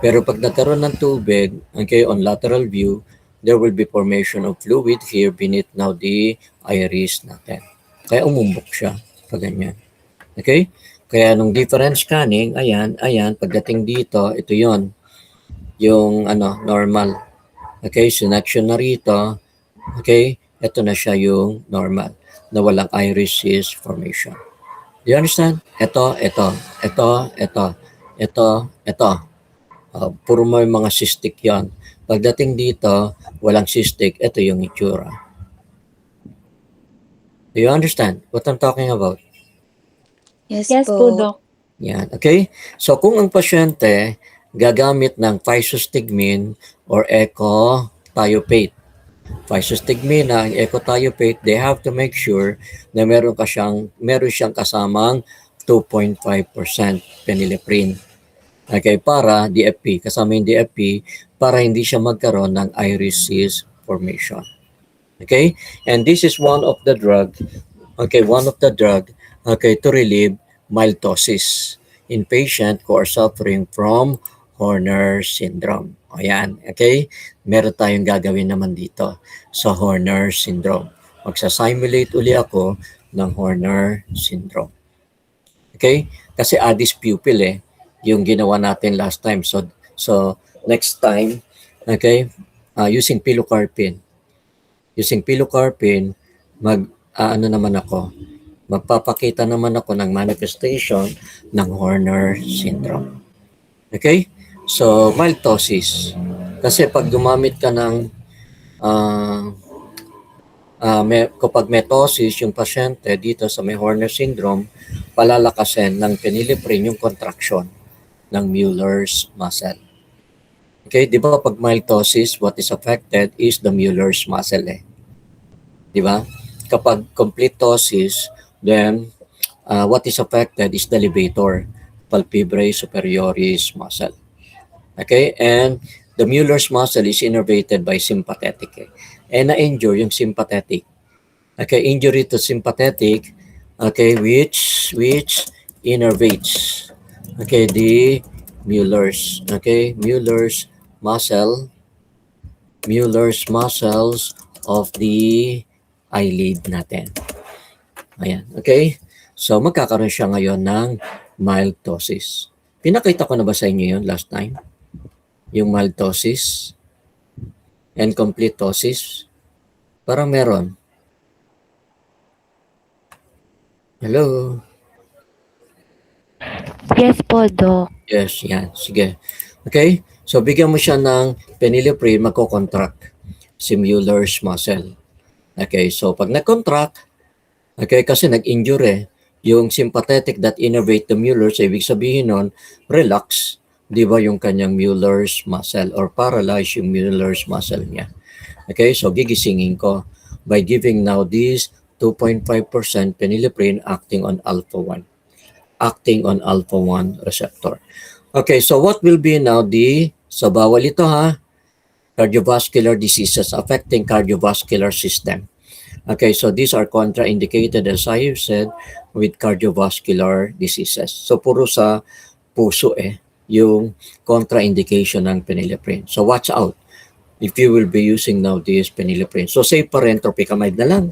Pero pag nagkaroon ng tubig, okay, on lateral view, there will be formation of fluid here beneath now the iris natin. Kaya umumbok siya, pag ganyan. Okay? Kaya nung difference scanning, ayan, pagdating dito, ito yon yung normal. Okay, connection na rito. Okay, ito na siya yung normal na walang irisis formation. Do you understand? Ito. Puro may mga cystic yan. Pagdating dito, walang cystic, ito yung itsura. Do you understand what I'm talking about? Yes, Yes po, po. Doc. Yan, okay? So kung ang pasyente gagamit ng physostigmine or ecothiopate. Physostigmine ang ecothiopate, they have to make sure na meron siyang kasamang 2.5% phenylephrine. Okay, para DFP, kasama yung DFP, para hindi siya magkaroon ng irisis formation. Okay? And this is one of the drug, to relieve miltosis in patient who are suffering from Horner syndrome. O yan, okay? Meron tayong gagawin naman dito sa Horner syndrome. Magsasimulate uli ako ng Horner syndrome. Okay? Kasi addis pupil yung ginawa natin last time. So next time, okay, using pilocarpine. Using pilocarpine, magpapakita naman ako ng manifestation ng Horner syndrome. Okay? So, mild ptosis. Kasi pag gumamit ka ng ah, kapag may ptosis yung pasyente dito sa may Horner syndrome, palalakasin ng phenylephrine yung contraction ng Mueller's muscle. Okay, di ba pag mild ptosis, what is affected is the Mueller's muscle eh. Di ba? Kapag complete ptosis, then what is affected is the levator, palpebrae superioris muscle. Okay, and the Mueller's muscle is innervated by sympathetic eh. And na-injure yung sympathetic. Okay, injury to sympathetic, okay, which innervates, okay, the Mueller's, okay, Mueller's muscles of the eyelid natin. Ayan, okay? So, magkakaroon siya ngayon ng mild ptosis. Pinakita ko na ba sa inyo yun last time? Yung mild ptosis and complete ptosis? Parang meron. Hello? Yes po, Doc. Yes, yan. Sige. Okay? So, bigyan mo siya ng phenylephrine, magkocontract si Mueller's muscle. Okay? So, pag nag-contract, okay, kasi nag-injure eh, yung sympathetic that innervate the Mueller's, ibig sabihin nun, relax, di ba yung kanyang Mueller's muscle or paralyze yung Mueller's muscle niya. Okay? So, gigisingin ko by giving now this 2.5% phenylephrine acting on alpha-1 receptor. Okay, so what will be now so bawal ito ha, cardiovascular diseases affecting cardiovascular system. Okay, so these are contraindicated as I have said with cardiovascular diseases. So puro sa puso yung contraindication ng phenylephrine. So watch out if you will be using now this phenylephrine. So safe pa rin, tropicamide na lang.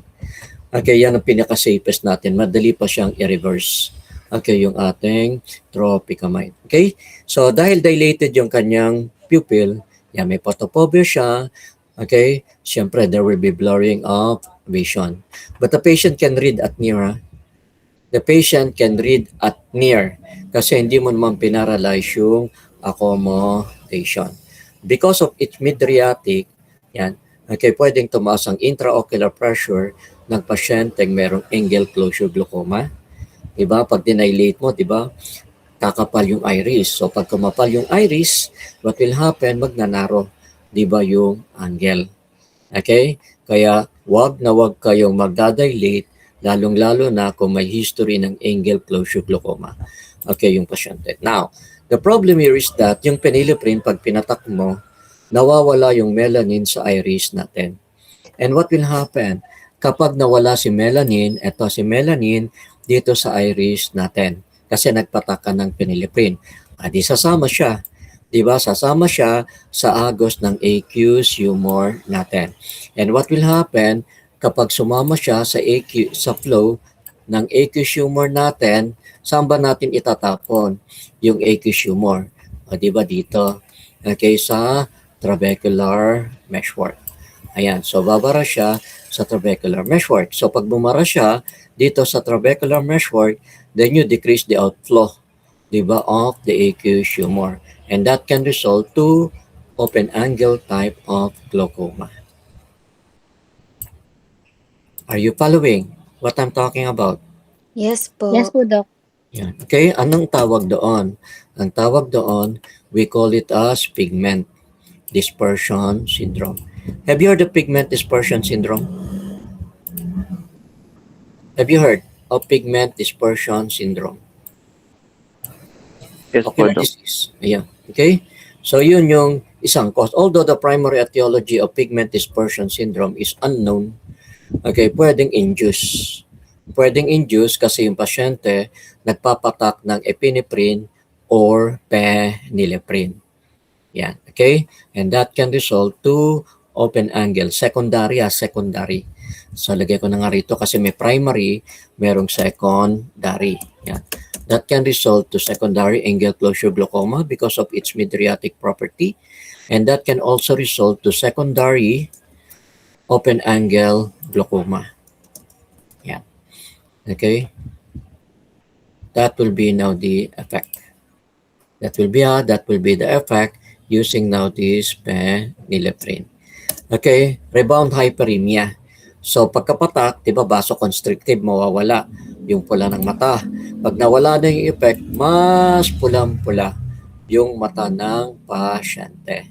Okay, yan ang pinaka-safest natin. Madali pa siyang i-reverse. Okay, yung ating tropicamide. Okay? So, dahil dilated yung kanyang pupil, yan, may photophobia siya. Okay? Siyempre, there will be blurring of vision. But the patient can read at near. Ha? The patient can read at near kasi hindi mo naman pinaralyze yung accommodation. Because of its mydriatic, yan, okay, pwedeng tumaas ang intraocular pressure ng pasyenteng merong angle closure glaucoma. Diba? Pag dinilate mo, diba? Kakapal yung iris. So pag kumapal yung iris, what will happen? Magnanaro, diba, yung angle. Okay? Kaya wag na wag kayong magdadilate, lalong-lalo na kung may history ng angle closure glaucoma. Okay, yung pasyente. Now, the problem here is that yung phenylephrine, pag pinatak mo, nawawala yung melanin sa iris natin. And what will happen? Kapag nawala si melanin, eto si melanin dito sa iris natin kasi nagpataka ng phenylephrine. Di sasama siya. Diba? Sasama siya sa agos ng aqueous humor natin. And what will happen kapag sumama siya sa flow ng aqueous humor natin, saan ba natin itatapon yung aqueous humor? Diba dito? Okay, sa trabecular meshwork. Ayan, so babara siya sa trabecular meshwork. So pag bumara siya dito sa trabecular meshwork, then you decrease the outflow, diba, of the aqueous humor. And that can result to open angle type of glaucoma. Are you following what I'm talking about? Yes po. Yes po, Doc. Yan. Okay, anong tawag doon? Ang tawag doon, we call it as pigment dispersion syndrome. Have you heard of pigment dispersion syndrome? Have you heard of pigment dispersion syndrome? Yes po, Ocular Doc. disease. Ayan. Okay? So yun yung isang cause. Although the primary etiology of pigment dispersion syndrome is unknown, okay, pwedeng induce. Pwedeng induce kasi yung pasyente nagpapatak ng epinephrine or phenylephrine. Yan. Okay? And that can result to open angle. Secondary. So, lagay ko na nga rito kasi may primary, merong secondary. Yan. That can result to secondary angle closure glaucoma because of its mydriatic property. And that can also result to secondary open angle glaucoma. Yan. Okay? That will be now the effect. That will be the effect using now this phenylephrine. Okay, rebound hyperemia. So pagkapatak, di ba, vasoconstrictive, mawawala yung pula ng mata. Pag nawala na yung effect, mas pulang-pula yung mata ng pasyente.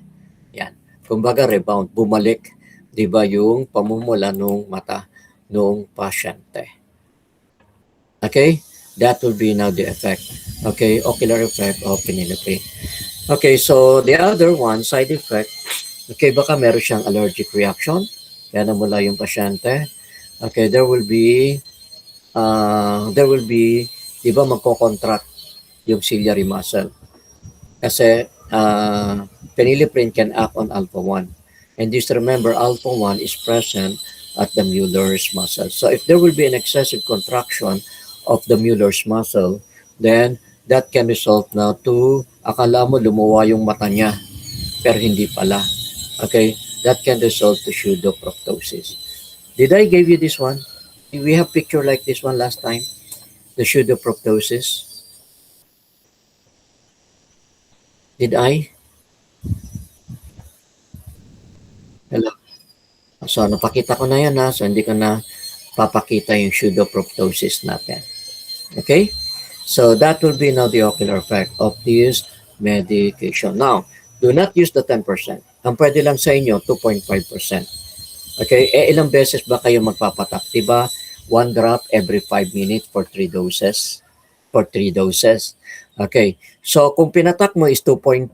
Yan. Kumbaga rebound, bumalik, di ba, yung pamumula ng mata ng pasyente. Okay, that will be now the effect. Okay, ocular effect of phenylephrine. Okay, so the other one, side effect, okay, baka meron siyang allergic reaction, kaya namula yung pasyente. Okay, there will be, di ba, magko-contract yung ciliary muscle. Kasi phenylephrine can act on alpha-1. And just remember, alpha-1 is present at the Mueller's muscle. So if there will be an excessive contraction of the Mueller's muscle, then that can result now to, akala mo lumuwa yung mata niya, pero hindi pala. Okay, that can result to pseudoproctosis. Did I give you this one? We have picture like this one last time, the pseudoproctosis. Did I? Hello? So, napakita ko na yan ha. So, hindi ko na papakita yung pseudoproctosis natin. Okay? So, that will be now the ocular effect of this medication. Now, do not use the 10%. Ang pwede lang sa inyo, 2.5%. Okay? Ilang beses ba kayo magpapatak? Diba? 1 drop every 5 minutes for 3 doses. For 3 doses. Okay. So, kung pinatak mo is 2.5,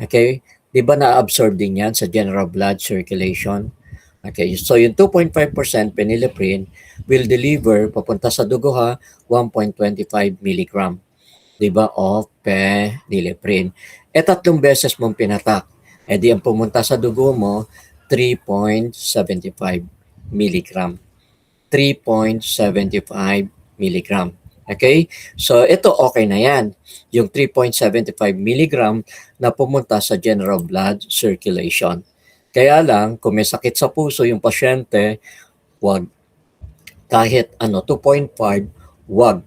okay, di ba na-absorb din yan sa general blood circulation? Okay, so yung 2.5% phenylephrine will deliver, papunta sa dugo ha, 1.25 milligram, di ba, of phenylephrine. E 3 beses mong pinatak, e di ang pumunta sa dugo mo, 3.75 milligram. 3.75 milligram. Okay? So, ito okay na yan. Yung 3.75 milligram na pumunta sa general blood circulation. Kaya lang, kung may sakit sa puso yung pasyente, wag. Kahit 2.5, wag.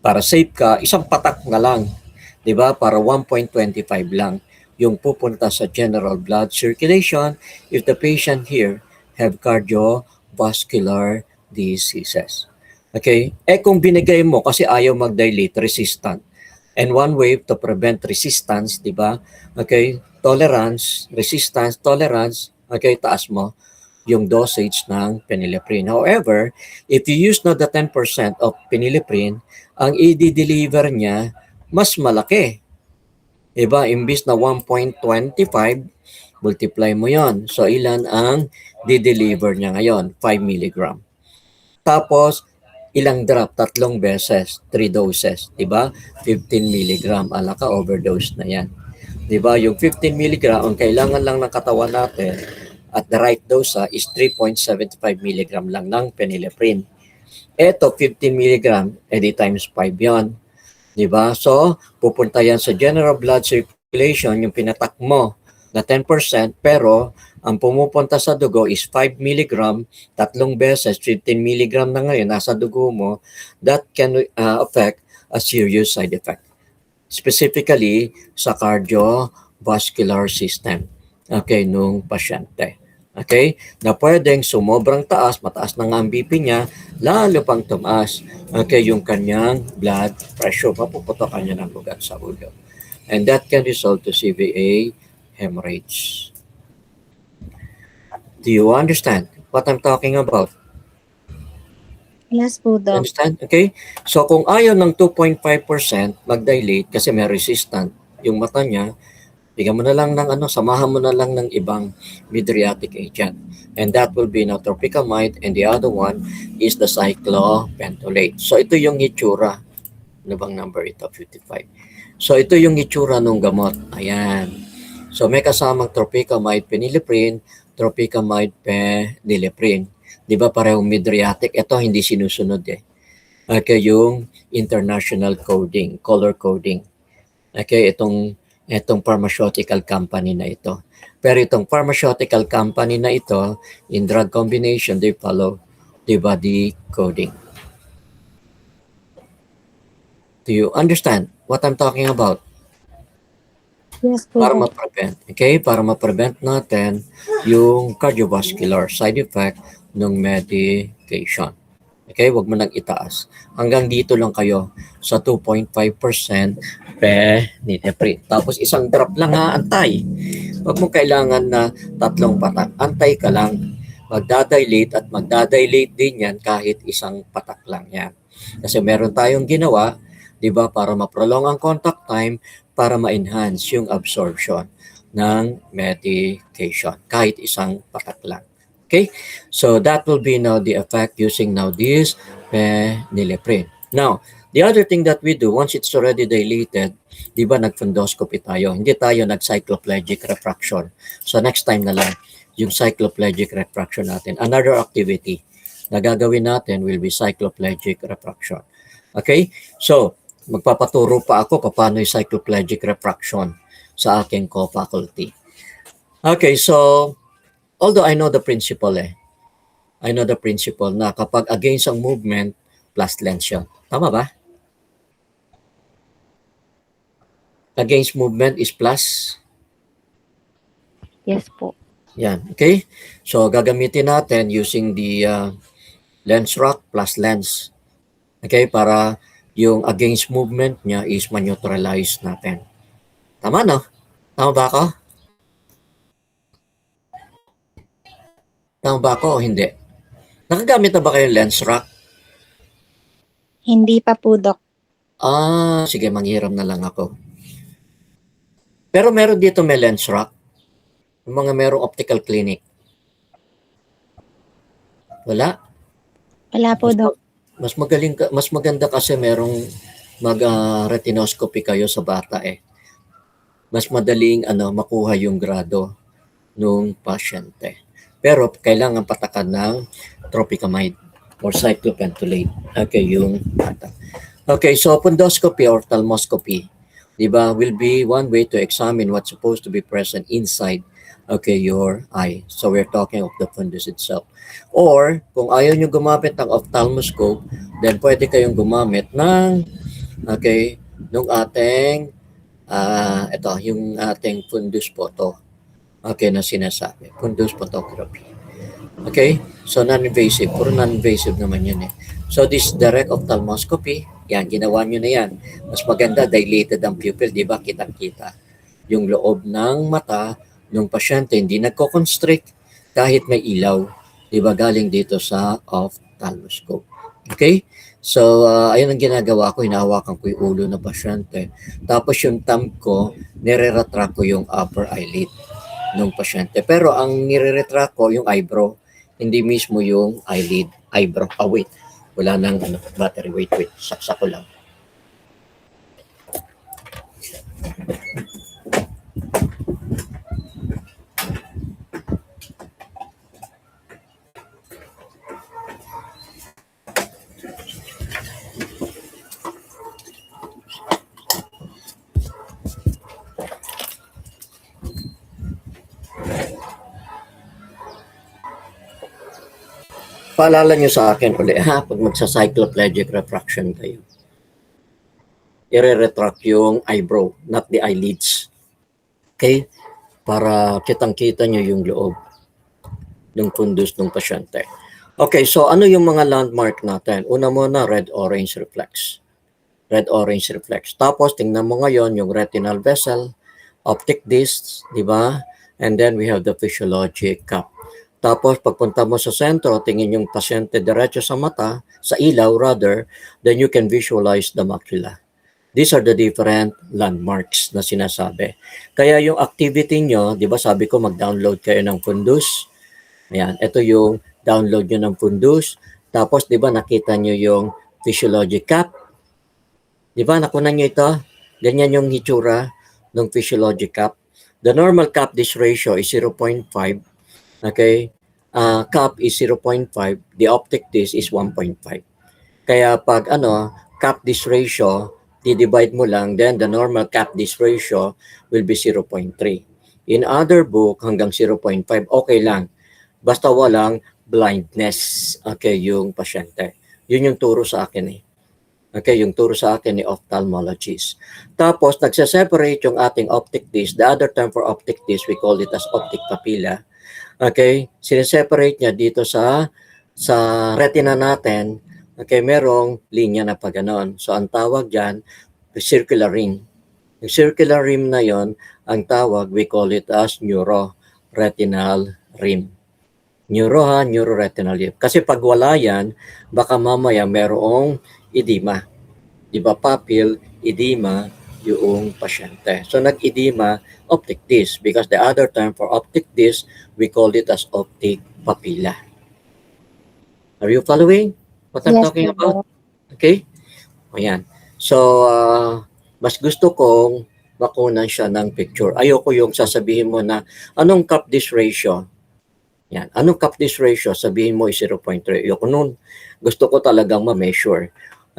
Para safe ka, isang patak na lang. Diba? Para 1.25 lang yung pupunta sa general blood circulation if the patient here have cardiovascular diseases. Okay? Kung binigay mo kasi ayaw mag-dilate, resistant. And one way to prevent resistance, di ba? Okay? Tolerance, resistance, tolerance, okay, taas mo yung dosage ng phenylephrine. However, if you use now the 10% of phenylephrine, ang i-deliver niya mas malaki. Diba? Imbis na 1.25, multiply mo yon. So, ilan ang di-deliver niya ngayon? 5 milligram. Tapos, ilang drop? 3 beses, 3 doses, di ba? 15 milligram, ala ka, overdose na yan. Di ba? Yung 15 milligram, ang kailangan lang ng katawan natin at the right dose is 3.75 milligram lang ng phenylephrine. Ito, 15 milligram, edi times 5 yon. Di ba? So, pupunta yan sa general blood circulation, yung pinatak mo na 10%, pero ang pumupunta sa dugo is 5 milligram, 3 beses, 15 milligram na ngayon, nasa dugo mo, that can affect a serious side effect. Specifically, sa cardiovascular system, okay, nung pasyente. Okay? Na pwedeng sumobrang taas, mataas na nga ang BP niya, lalo pang tumaas, okay, yung kanyang blood pressure, mapuputokan niya ng ugat sa ulo. And that can result to CVA hemorrhage. Do you understand what I'm talking about? Yes po, Doc. Understand? Okay? So, kung ayaw ng 2.5% mag-dilate kasi may resistant yung mata niya, bigyan mo na lang ng samahan mo na lang ng ibang mydriatic agent. And that will be tropicamide, and the other one is the cyclopentolate. So, ito yung itsura. Ano bang number ito? 55. So, ito yung itsura ng gamot. Ayan. So, may kasamang tropicamide, phenylephrine, tropicamide, phenylephrine. Di ba parehong mydriatic? Ito hindi sinusunod eh. Okay, yung international coding, color coding. Okay, itong pharmaceutical company na ito. Pero itong pharmaceutical company na ito, in drug combination, they follow the body coding. Do you understand what I'm talking about? Yes po, Para Doc. ma-prevent. Okay? Para ma-prevent natin yung cardiovascular side effect ng medication. Okay? Huwag mo nang itaas. Hanggang dito lang kayo sa 2.5% phenylephrine. Tapos isang drop lang ha, antay. Huwag mo kailangan na 3 patak. Antay ka lang. Magdadilate at magdadilate din yan kahit isang patak lang yan. Kasi meron tayong ginawa, di ba, para ma-prolong ang contact time, para ma-enhance yung absorption ng medication kahit isang patak lang. Okay? So that will be now the effect using now this phenylephrine. Now, the other thing that we do, once it's already dilated, di ba nag-fundoscopy tayo, hindi tayo nag-cycloplegic refraction. So next time na lang, yung cycloplegic refraction natin. Another activity na gagawin natin will be cycloplegic refraction. Okay? So, magpapaturo pa ako paano yung cycloplegic refraction sa aking co-faculty. Okay, so, although I know the principle I know the principle na kapag against ang movement, plus lens yun. Tama ba? Against movement is plus. Yes po. Yan, okay? So, gagamitin natin using the lens rock plus lens. Okay, para yung against movement niya is ma-neutralize natin. Tama, no? Tama ba ako? Tama ba ako o hindi? Nakagamit na ba kayo lens rock? Hindi pa po, Doc. Sige, manghiram na lang ako. Pero meron dito may lens rock. Yung mga merong optical clinic. Wala? Wala po, Doc. Mas magaling mas maganda kasi merong retinoscopy kayo sa bata Mas madaling makuha yung grado ng pasyente. Pero kailangan patakan ng tropicamide or cyclopentolate. Okay, yung bata. Okay, so fundoscopy or ophthalmoscopy, diba, will be one way to examine what's supposed to be present inside your eye. So we're talking of the fundus itself. Or, kung ayaw nyo gumamit ng ophthalmoscope, then pwede kayong gumamit ng, nung ating, ito, yung ating fundus photo. Okay, na sinasabi. Fundus photography. Okay? So, non-invasive. Puro non-invasive naman yun So, this direct ophthalmoscopy, yan, ginawa nyo na yan. Mas maganda, dilated ang pupil, di ba? Kitang-kita. Yung loob ng mata ng pasyente, hindi nagko-constrict kahit may ilaw. Di ba? Galing dito sa ophthalmoscope. Okay? So, ayun ang ginagawa ko. Hinahawakan ko yung ulo ng pasyente. Tapos yung thumb ko, nire-retract ko yung upper eyelid ng pasyente. Pero ang nire-retract ko yung eyebrow, hindi mismo yung eyelid, eyebrow. Wait. Wala nang battery. Wait. Saksak ko lang. Paalala nyo sa akin ulit pag magsa-cycloplegic refraction kayo. I-retract yung eyebrow, not the eyelids. Okay? Para kitang-kita nyo yung loob ng fundus ng pasyente. Okay, so ano yung mga landmark natin? Una muna, red-orange reflex. Red-orange reflex. Tapos, tingnan mo ngayon yung retinal vessel, optic discs, di ba? And then we have the physiologic cup. Tapos, pagpunta mo sa sentro, tingin yung pasyente diretso sa mata, sa ilaw rather, then you can visualize the macula. These are the different landmarks na sinasabi. Kaya yung activity nyo, di ba sabi ko mag-download kayo ng fundus. Ayan, ito yung download nyo ng fundus. Tapos, di ba nakita nyo yung physiologic cup? Di ba nakunan nyo ito? Ganyan yung hitsura ng physiologic cup. The normal cup disc ratio is 0.5. Okay, cup is 0.5, the optic disc is 1.5. Kaya pag cup disc ratio, di-divide mo lang, then the normal cup disc ratio will be 0.3. In other book, hanggang 0.5, okay lang. Basta walang blindness, yung pasyente. Yun yung turo sa akin Okay, yung turo sa akin ni ophthalmologist. Tapos, nagse-separate yung ating optic disc. The other term for optic disc, we call it as optic papilla. Okay, sineseparate niya dito sa retina natin. Okay, merong linya na pa ganon. So, ang tawag dyan, circular rim. Yung circular rim na yon, ang tawag, we call it as neuroretinal rim. Neuroretinal rim. Kasi pag wala yan, baka mamaya merong edema. Di ba, papil, edema, yung pasyente. So, nag-edema, optic disc, because the other term for optic disc, we call it as optic papilla. Are you following what I'm talking about? Okay? O yan. So, mas gusto kong makunan siya ng picture. Ayoko yung sasabihin mo na, anong cup disc ratio? Yan. Anong cup disc ratio? Sabihin mo is 0.3. Ayoko nun. Gusto ko talagang ma-measure.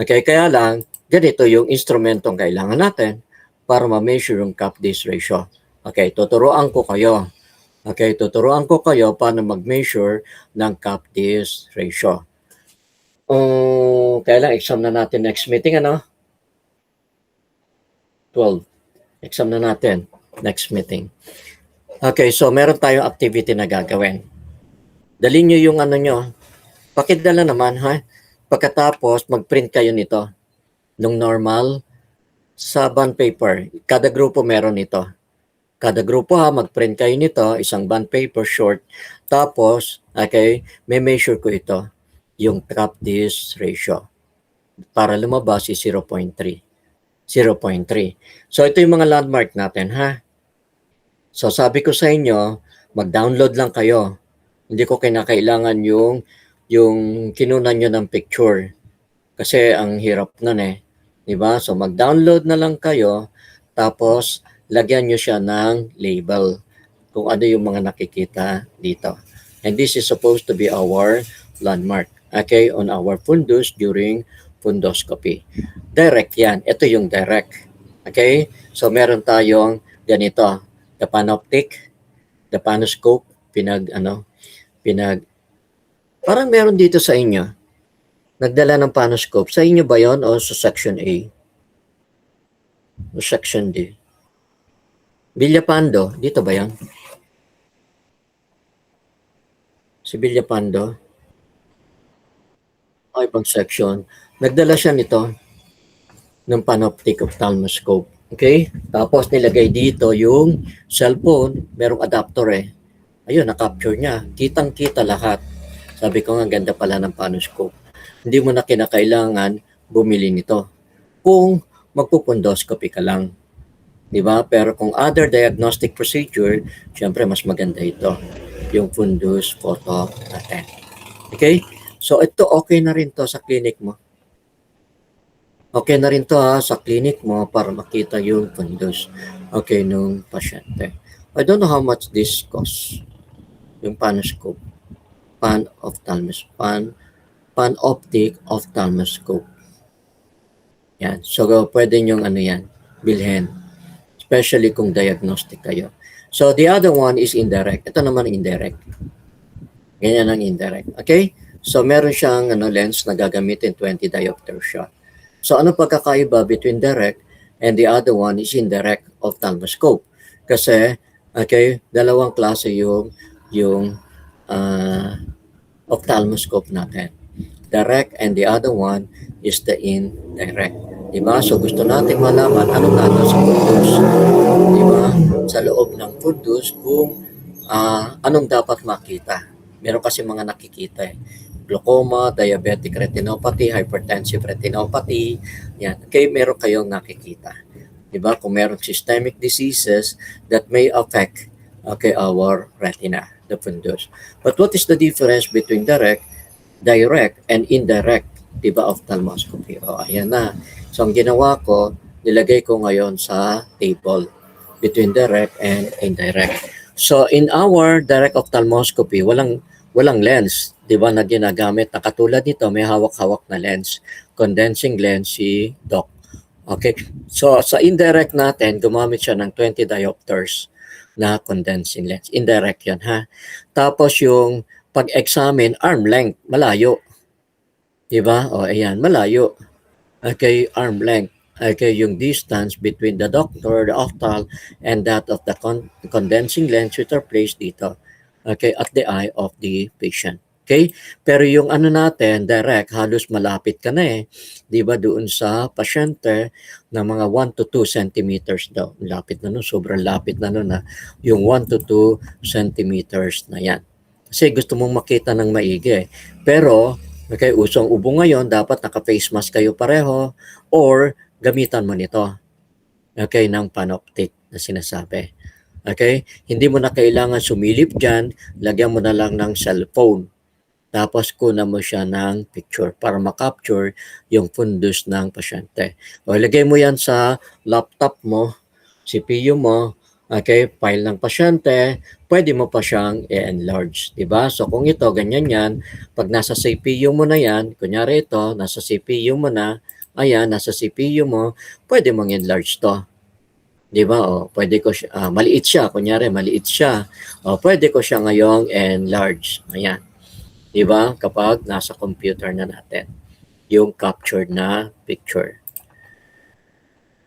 Okay, kaya lang, ganito yung instrumentong kailangan natin para ma-measure yung cup disc ratio. Okay, tuturuan ko kayo. Okay, tuturuan ko kayo paano mag-measure ng cup disc ratio. Kailan exam na natin next meeting, ano? 12. Exam na natin next meeting. Okay, so meron tayong activity na gagawin. Dali nyo yung ano nyo. Pakidala naman, ha? Pagkatapos, mag-print kayo nito nung normal sa bond paper. Kada grupo meron nito. Kada grupo mag-print kayo nito, isang bond paper short. Tapos, okay, may measure ko ito, yung cup disc ratio. Para lumabas si 0.3. 0.3. So, ito yung mga landmark natin, ha? So, sabi ko sa inyo, mag-download lang kayo. Hindi ko kinakailangan yung kinunan nyo ng picture. Kasi ang hirap nun eh. Diba? So mag-download na lang kayo, tapos lagyan nyo siya ng label kung ano yung mga nakikita dito. And this is supposed to be our landmark. Okay? On our fundus during fundoscopy. Direct yan. Ito yung direct. Okay? So meron tayong ganito. The panoptic, the panoscope, parang meron dito sa inyo. Nagdala ng panoscope. Sa inyo ba yon o sa section A? O section D? Villapando, dito ba yan? Si Villapando? O ibang section. Nagdala siya nito ng panoptic ophthalmoscope. Okay? Tapos nilagay dito yung cellphone. Merong adapter eh. Ayun, na-capture niya. Kitang-kita lahat. Sabi ko nga, ganda pala ng panoscope. Hindi mo na kinakailangan bumili nito. Kung magpupundoscopy ka lang. Diba? Pero kung other diagnostic procedure, syempre mas maganda ito. Yung fundus photo natin. Okay? So ito okay na rin to sa clinic mo. Okay na rin to sa clinic mo para makita yung fundus. Okay, nung pasyente. I don't know how much this costs. Yung panoscope. Panoptic ophthalmoscope. Yan. So, pwede nyong yan, bilhin. Especially kung diagnostic kayo. So, the other one is indirect. Ito naman indirect. Ganyan ang indirect. Okay? So, meron siyang lens na gagamitin 20 diopter shot. So, ano pagkakaiba between direct and the other one is indirect ophthalmoscope? Kasi, okay, dalawang klase yung ophthalmoscope natin. Direct and the other one is the indirect. Diba? So gusto natin malaman anong nandun sa fundus. Diba? Sa loob ng fundus kung anong dapat makita. Meron kasi mga nakikita eh. Glaucoma, diabetic retinopathy, hypertensive retinopathy. Yan. Okay, meron kayong nakikita. Diba? Kung meron systemic diseases that may affect our retina, the fundus. But what is the difference between direct and indirect, diba, ophthalmoscopy? Ayan na. So, ang ginawa ko, nilagay ko ngayon sa table between direct and indirect. So, in our direct ophthalmoscopy, walang lens, diba, na ginagamit na katulad nito, may hawak-hawak na lens, condensing lens si Doc. Okay. So, sa indirect natin, gumamit siya ng 20 diopters na condensing lens. Indirect yan, ha? Tapos yung pag-examine, arm length, malayo. Diba? O, ayan, malayo. okay, arm length. Okay, yung distance between the doctor, the optal, and that of the condensing lens which are placed dito. Okay, at the eye of the patient. Okay? Pero yung ano natin, direct, halos malapit ka na eh. Di ba doon sa pasyente na mga 1 to 2 centimeters daw. Lapit na nun, sobrang lapit na nun na yung 1 to 2 centimeters na yan. Kasi gusto mong makita ng maigi eh. Pero, okay, usong ubo ngayon, dapat naka-face mask kayo pareho or gamitan mo nito. Okay, ng panoptic na sinasabi. Okay? Hindi mo na kailangan sumilip dyan, lagyan mo na lang ng cellphone. Tapos kunan mo siya ng picture para makapture yung fundus ng pasyente. O ilagay mo yan sa laptop mo, CPU mo, okay, file ng pasyente, pwede mo pa siyang i-enlarge, di ba? So kung ito, ganyan yan, pag nasa CPU mo na yan, kunyari ito, nasa CPU mo na, ayan, nasa CPU mo, pwede mong enlarge to. Di ba? O, pwede ko siya, maliit siya, kunyari, maliit siya. O, pwede ko siya ngayong enlarge. Ayan. Di ba? Kapag nasa computer na natin, yung captured na picture.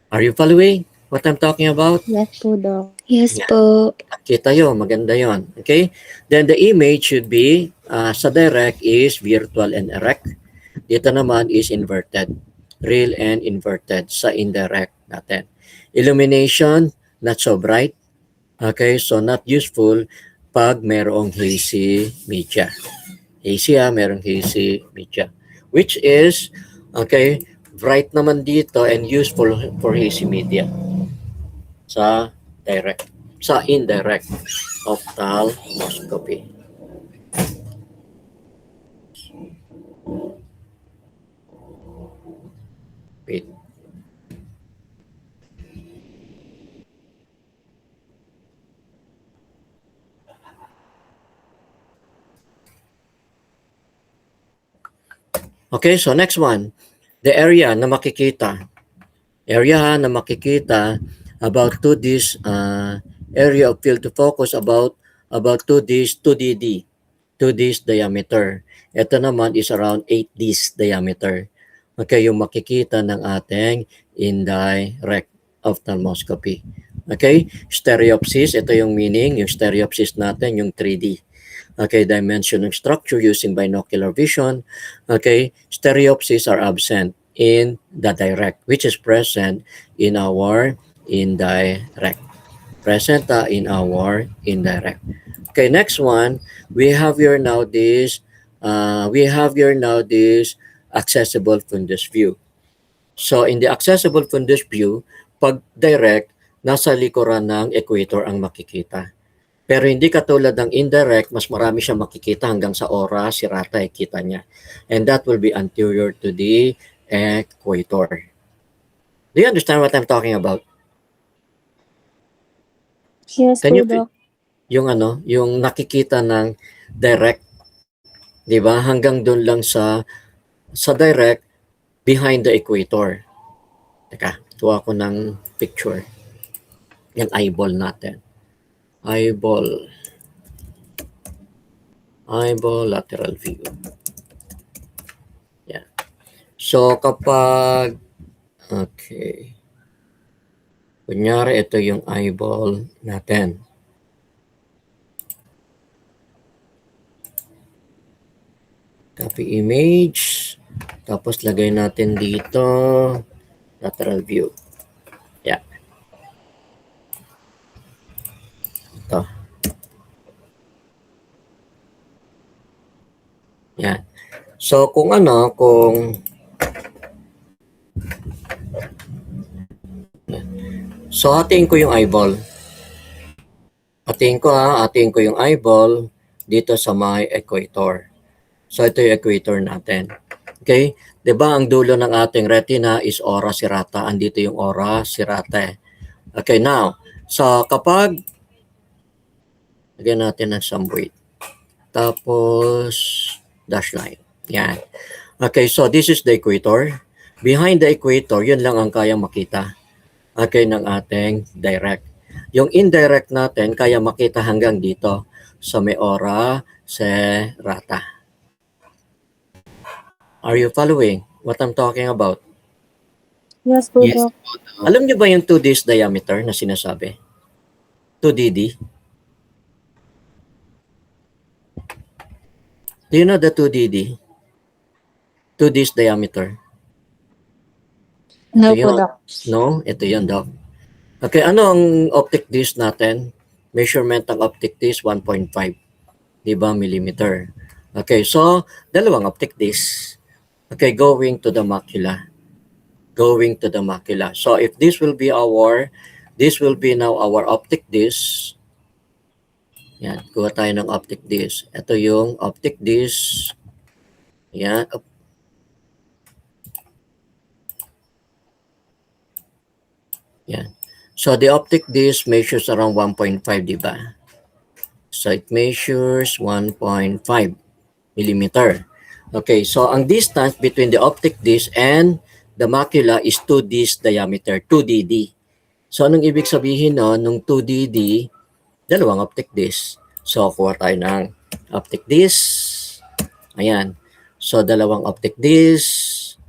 Are you following what I'm talking about? Yes po, Doc. Yes Yeah. po. Kita yun, maganda yon. Okay? Then the image should be, sa direct is virtual and erect. Dito naman is inverted. Real and inverted sa indirect natin. Illumination, not so bright. Okay? So not useful pag merong hazy media. Hazy merong hazy media. Which is, okay, bright naman dito and useful for hazy media. Sa direct. Sa indirect ophthalmoscopy. Wait. Okay, so next one. The area na makikita. Area na makikita about 2D's area of field to focus about 2D's 2DD. 2D's diameter. Ito naman is around 8D's diameter. Okay, yung makikita ng ating indirect ophthalmoscopy. Okay, stereopsis, ito yung meaning, yung stereopsis natin, yung 3D. Okay, dimension ng structure using binocular vision. Okay, stereopsis are absent in the direct, which is present in our indirect. Present in our indirect. Okay, next one, we have here now this accessible fundus view. So in the accessible fundus view, pag direct, nasa likuran ng equator ang makikita. Pero hindi katulad ng indirect, mas marami siyang makikita hanggang sa ora, sirata, kita niya. And that will be anterior to the equator. Do you understand what I'm talking about? Yes Can po, you, Doc. yung nakikita ng direct, di ba? Hanggang doon lang sa direct, behind the equator. Teka, tuwa ko ng picture. Yung eyeball natin. Eyeball lateral view. Yeah. So kapag okay. Kunyari ito yung eyeball natin. Copy image. Tapos lagay natin dito lateral view. Yeah. Ito. Yan. So kung so hatiin ko yung eyeball. Hatiin ko yung eyeball dito sa may equator. So ito yung equator natin. Okay? 'Di ba ang dulo ng ating retina is ora serrata. Andito yung ora serrata. Okay, now, so kapag lagyan natin ng some weight. Tapos dash line. Yan. Okay, so this is the equator. Behind the equator, yun lang ang kayang makita. Okay, ng ating direct. Yung indirect natin, kaya makita hanggang dito sa may ora serrata. Are you following what I'm talking about? Yes po, Yes. Doc. Alam niyo ba yung 2Ds diameter na sinasabi? 2DD? Do you know the 2DD? 2Ds diameter? No Ito po, yun. Doc. No? Ito yun, Doc. Okay, ano ang optic disc natin? Measurement ng optic disc, 1.5. Diba, millimeter. Okay, so, dalawang optic disc. Okay, going to the macula. Going to the macula. So, if this will be now our optic disc. Yan, kuha tayo ng optic disc. Ito yung optic disc. Yan. Yan. So, the optic disc measures around 1.5, di ba? So, it measures 1.5 millimeter. Okay, so ang distance between the optic disc and the macula is 2Ds diameter, 2DD. So, anong ibig sabihin no, nung 2DD, dalawang optic disc. So, kuha tayo ng optic disc. Ayan. So, dalawang optic disc.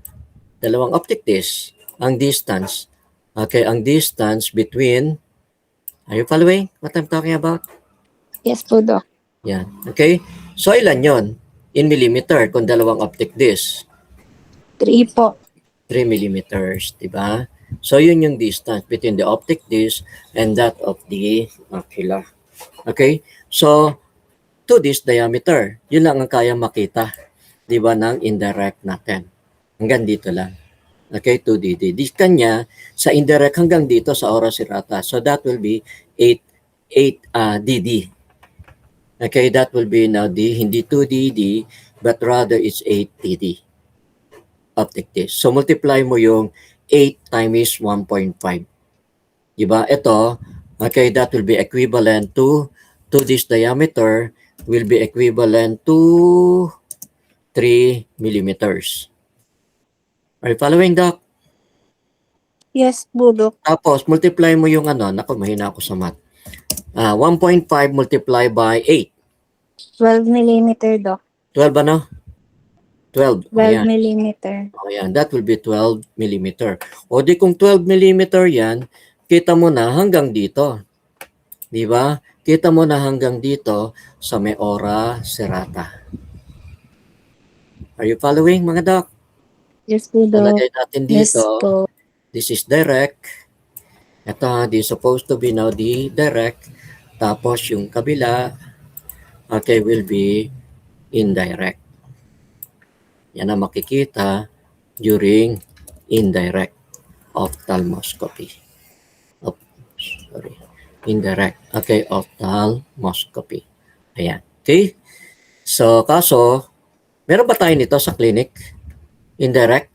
Ang distance. Okay, ang distance between, are you following what I'm talking about? Yes po, Doc. Yan. Okay? So, ilan yon in millimeter kung dalawang optic disc? 3 po. 3 millimeters, di ba? So, yun yung distance between the optic disc and that of the macula. Okay? So, 2 disc diameter. Yun lang ang kaya makita, di ba, ng indirect natin. Hanggang dito lang. Okay, 2DD. Di kanya, sa indirect hanggang dito sa ora serrata. So, that will be 8 DD. Okay, that will be now hindi 2DD, but rather it's 8DD optic disc. So, multiply mo yung 8 times 1.5. Diba? Ito, okay, that will be equivalent to this diameter will be equivalent to 3 millimeters. Are you following, Doc? Yes po, Doc. Tapos, multiply mo yung naku, mahina ako sa math. 1.5 multiply by 8. 12 millimeter, Doc. 12 ano? 12. 12 Ayan. millimeter. Ayan, that will be 12 millimeter. O di kung 12 millimeter yan, kita mo na hanggang dito. Di ba? Kita mo na hanggang dito sa may ora serrata. Are you following, mga Doc? Yes po, Doc. Lagay natin Yes dito. po. This is direct. Ito, this is supposed to be now the direct. Tapos yung kabila, okay, will be indirect. Yan ang makikita during indirect ophthalmoscopy. Indirect. Okay, ophthalmoscopy. Ayan. Okay? So, kaso, meron ba tayo nito sa clinic? Indirect?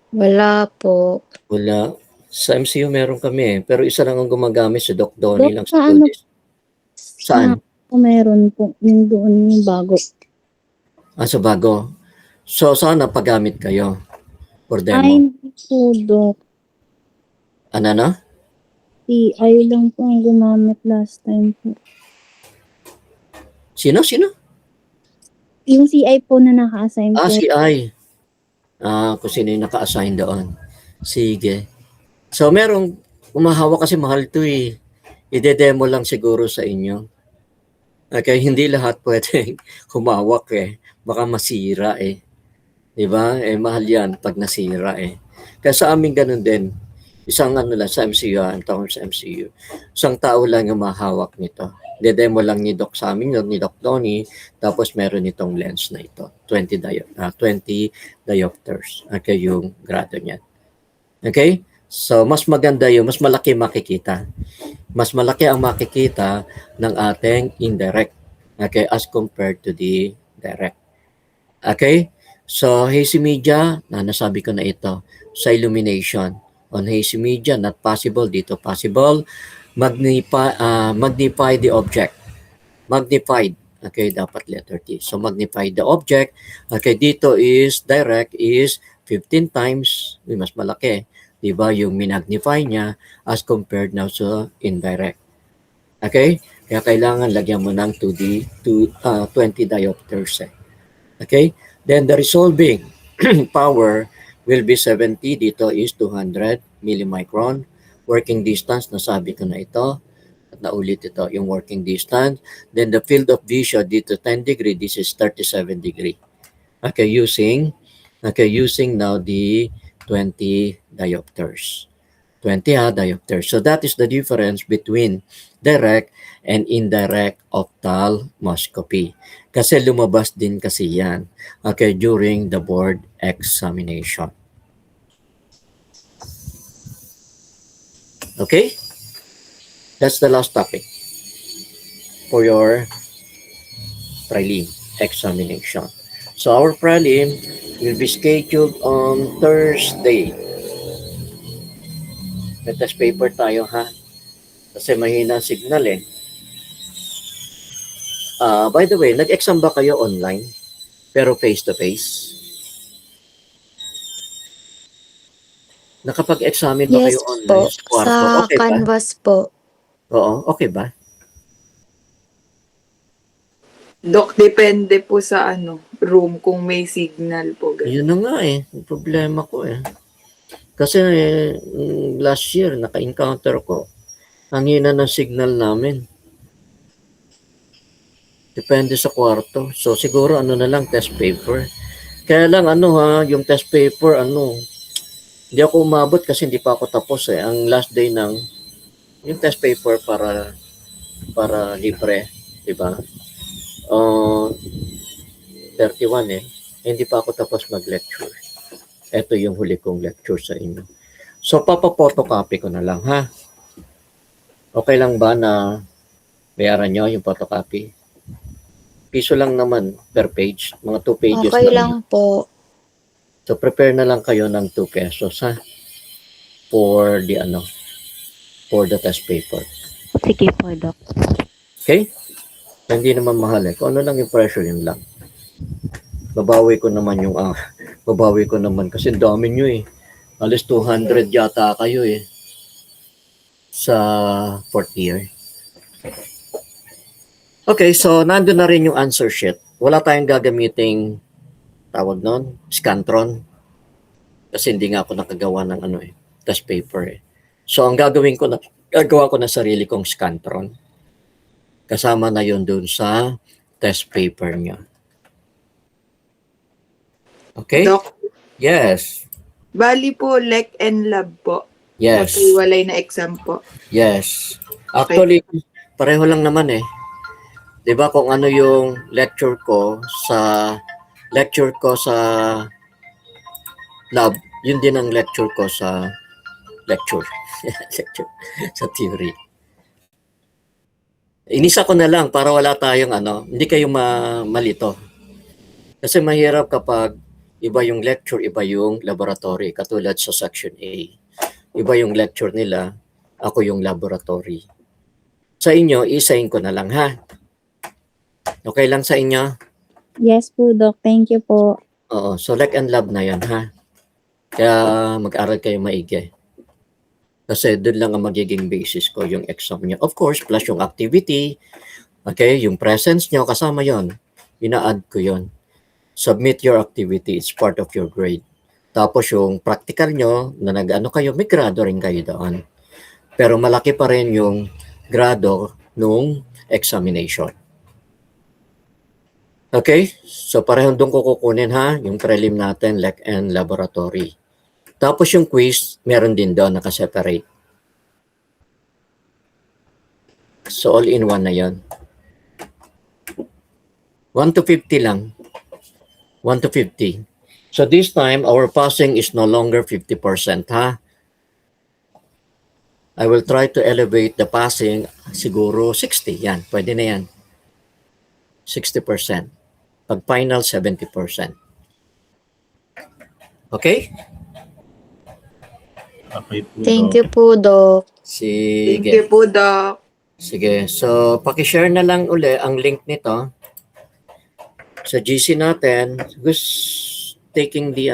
Wala po. Wala. Sa MCU meron kami pero isa lang ang gumagamit, si Doc Donnie Doc, lang sa sa ano? students. Saan? Meron po. Yung doon yung bago. Sa bago. So, sana paggamit kayo for Ay, demo. hindi po, Doc. Ano? CI lang po ang gumamit last time po. Sino? Yung CI po na naka-assign po. Si I. Kung sino yung naka-assign doon. Sige. So, merong umahawak kasi mahal to eh. Ide-demo lang siguro sa inyo. Okay, hindi lahat pwedeng humawak eh. Baka masira eh. Diba? Mahal yan pag nasira eh. Kaya sa amin ganun din. Isang lang sa MCU, ang tawag sa MCU. Isang tao lang yung mahawak nito. Ide-demo lang ni Doc sa amin, ni Doc Donnie. Tapos meron itong lens na ito. 20 diopters. Okay, yung grado niyan. Okay? So, mas maganda yun, mas malaki makikita. Mas malaki ang makikita ng ating indirect. Okay, as compared to the direct. Okay? So, hazy media, nasabi ko na ito, sa illumination. On hazy media, not possible, dito possible. Magnify the object. Magnified. Okay, dapat letter T. So, magnify the object. Okay, dito is direct is 15 times, mas malaki. Diba, yung minagnify niya as compared now sa indirect. Okay? Kaya kailangan lagyan mo ng 20 diopters. Okay? Then the resolving power will be 70. Dito is 200 millimicron. Working distance, nasabi ko na ito. At naulit ito, yung working distance. Then the field of vision dito 10 degree, this is 37 degree. Okay, using now the 20 diopters. 20 diopters. So that is the difference between direct and indirect ophthalmoscopy. Kasi lumabas din kasi yan, okay, during the board examination. Okay? That's the last topic for your prelim examination. So our prelim will be scheduled on Thursday. May test paper tayo, ha? Kasi mahina ang signal eh. By the way, nag-exam ba kayo online? Pero face-to-face? Nakapag-examine ba Yes kayo online po. sa kwarto? Sa Okay ba? Canvas po. Oo, okay ba? Dok, depende po sa room kung may signal po. Ganun. Yun na nga eh. Yung problema ko eh. Kasi last year, naka-encounter ko. Ang hina ng signal namin. Depende sa kwarto. So siguro na lang test paper. Kaya lang yung test paper hindi ako umabot kasi hindi pa ako tapos eh. Ang last day ng yung test paper para libre, di ba? 31 eh. Hindi pa ako tapos mag-lecture. Ito yung huli kong lecture sa inyo. So papa-photocopy ko na lang, ha? Okay lang ba na bayaran nyo yung photocopy? Piso lang naman per page. Mga 2 pages Okay lang po. So prepare na lang kayo ng 2 pesos, ha? For the test paper. Sige po, Doc. Okay? Hindi naman mahal eh. Kung ano lang yung pressure, yun lang. Babawi ko naman kasi dami nyo eh. Alis 200 yata kayo eh. Sa 4th year. Okay, so nandun na rin yung answer sheet. Wala tayong gagamiting tawag nun, Scantron. Kasi hindi nga ako nakagawa ng test paper eh. So ang gagawa ko na sarili kong Scantron. Kasama na yun dun sa test paper niya. Okay? Dok, Yes. bali po, LEC and lab po. Yes. Maghiwalay na exam po. Yes. Actually, pareho lang naman eh. 'Di ba kung ano yung lecture ko sa lab, yun din ang lecture ko sa lecture sa theory. Inisa ko na lang para wala tayong hindi kayo malito. Kasi mahirap kapag iba yung lecture, iba yung laboratory, katulad sa section A. Iba yung lecture nila, ako yung laboratory. Sa inyo, isahin ko na lang, ha? Okay lang sa inyo? Yes po, Doc. Thank you po. Oo, so LEC and lab na yan, ha? Kaya mag-aral kayo maigi. Kasi doon lang ang magiging basis ko, yung exam nyo. Of course, plus yung activity, okay, yung presence nyo, kasama yon. Ina-add ko yon. Submit your activity, it's part of your grade. Tapos yung practical nyo, na kayo, may grado rin kayo doon. Pero malaki pa rin yung grado nung examination. Okay? So parehong doon ko kukunin, ha? Yung prelim natin, LEC and laboratory. Tapos yung quiz, meron din doon nakaseparate. So all in one na yon. 1 to 50 lang. 1 to 50. So this time, our passing is no longer 50%, ha? I will try to elevate the passing, siguro 60. Yan, pwede na yan. 60%. Pag final, 70%. Okay? Okay po. Thank you po, Doc. Thank Sige. you po, Doc. Sige. So, pakishare na lang uli ang link nito sa GC natin. Who's taking the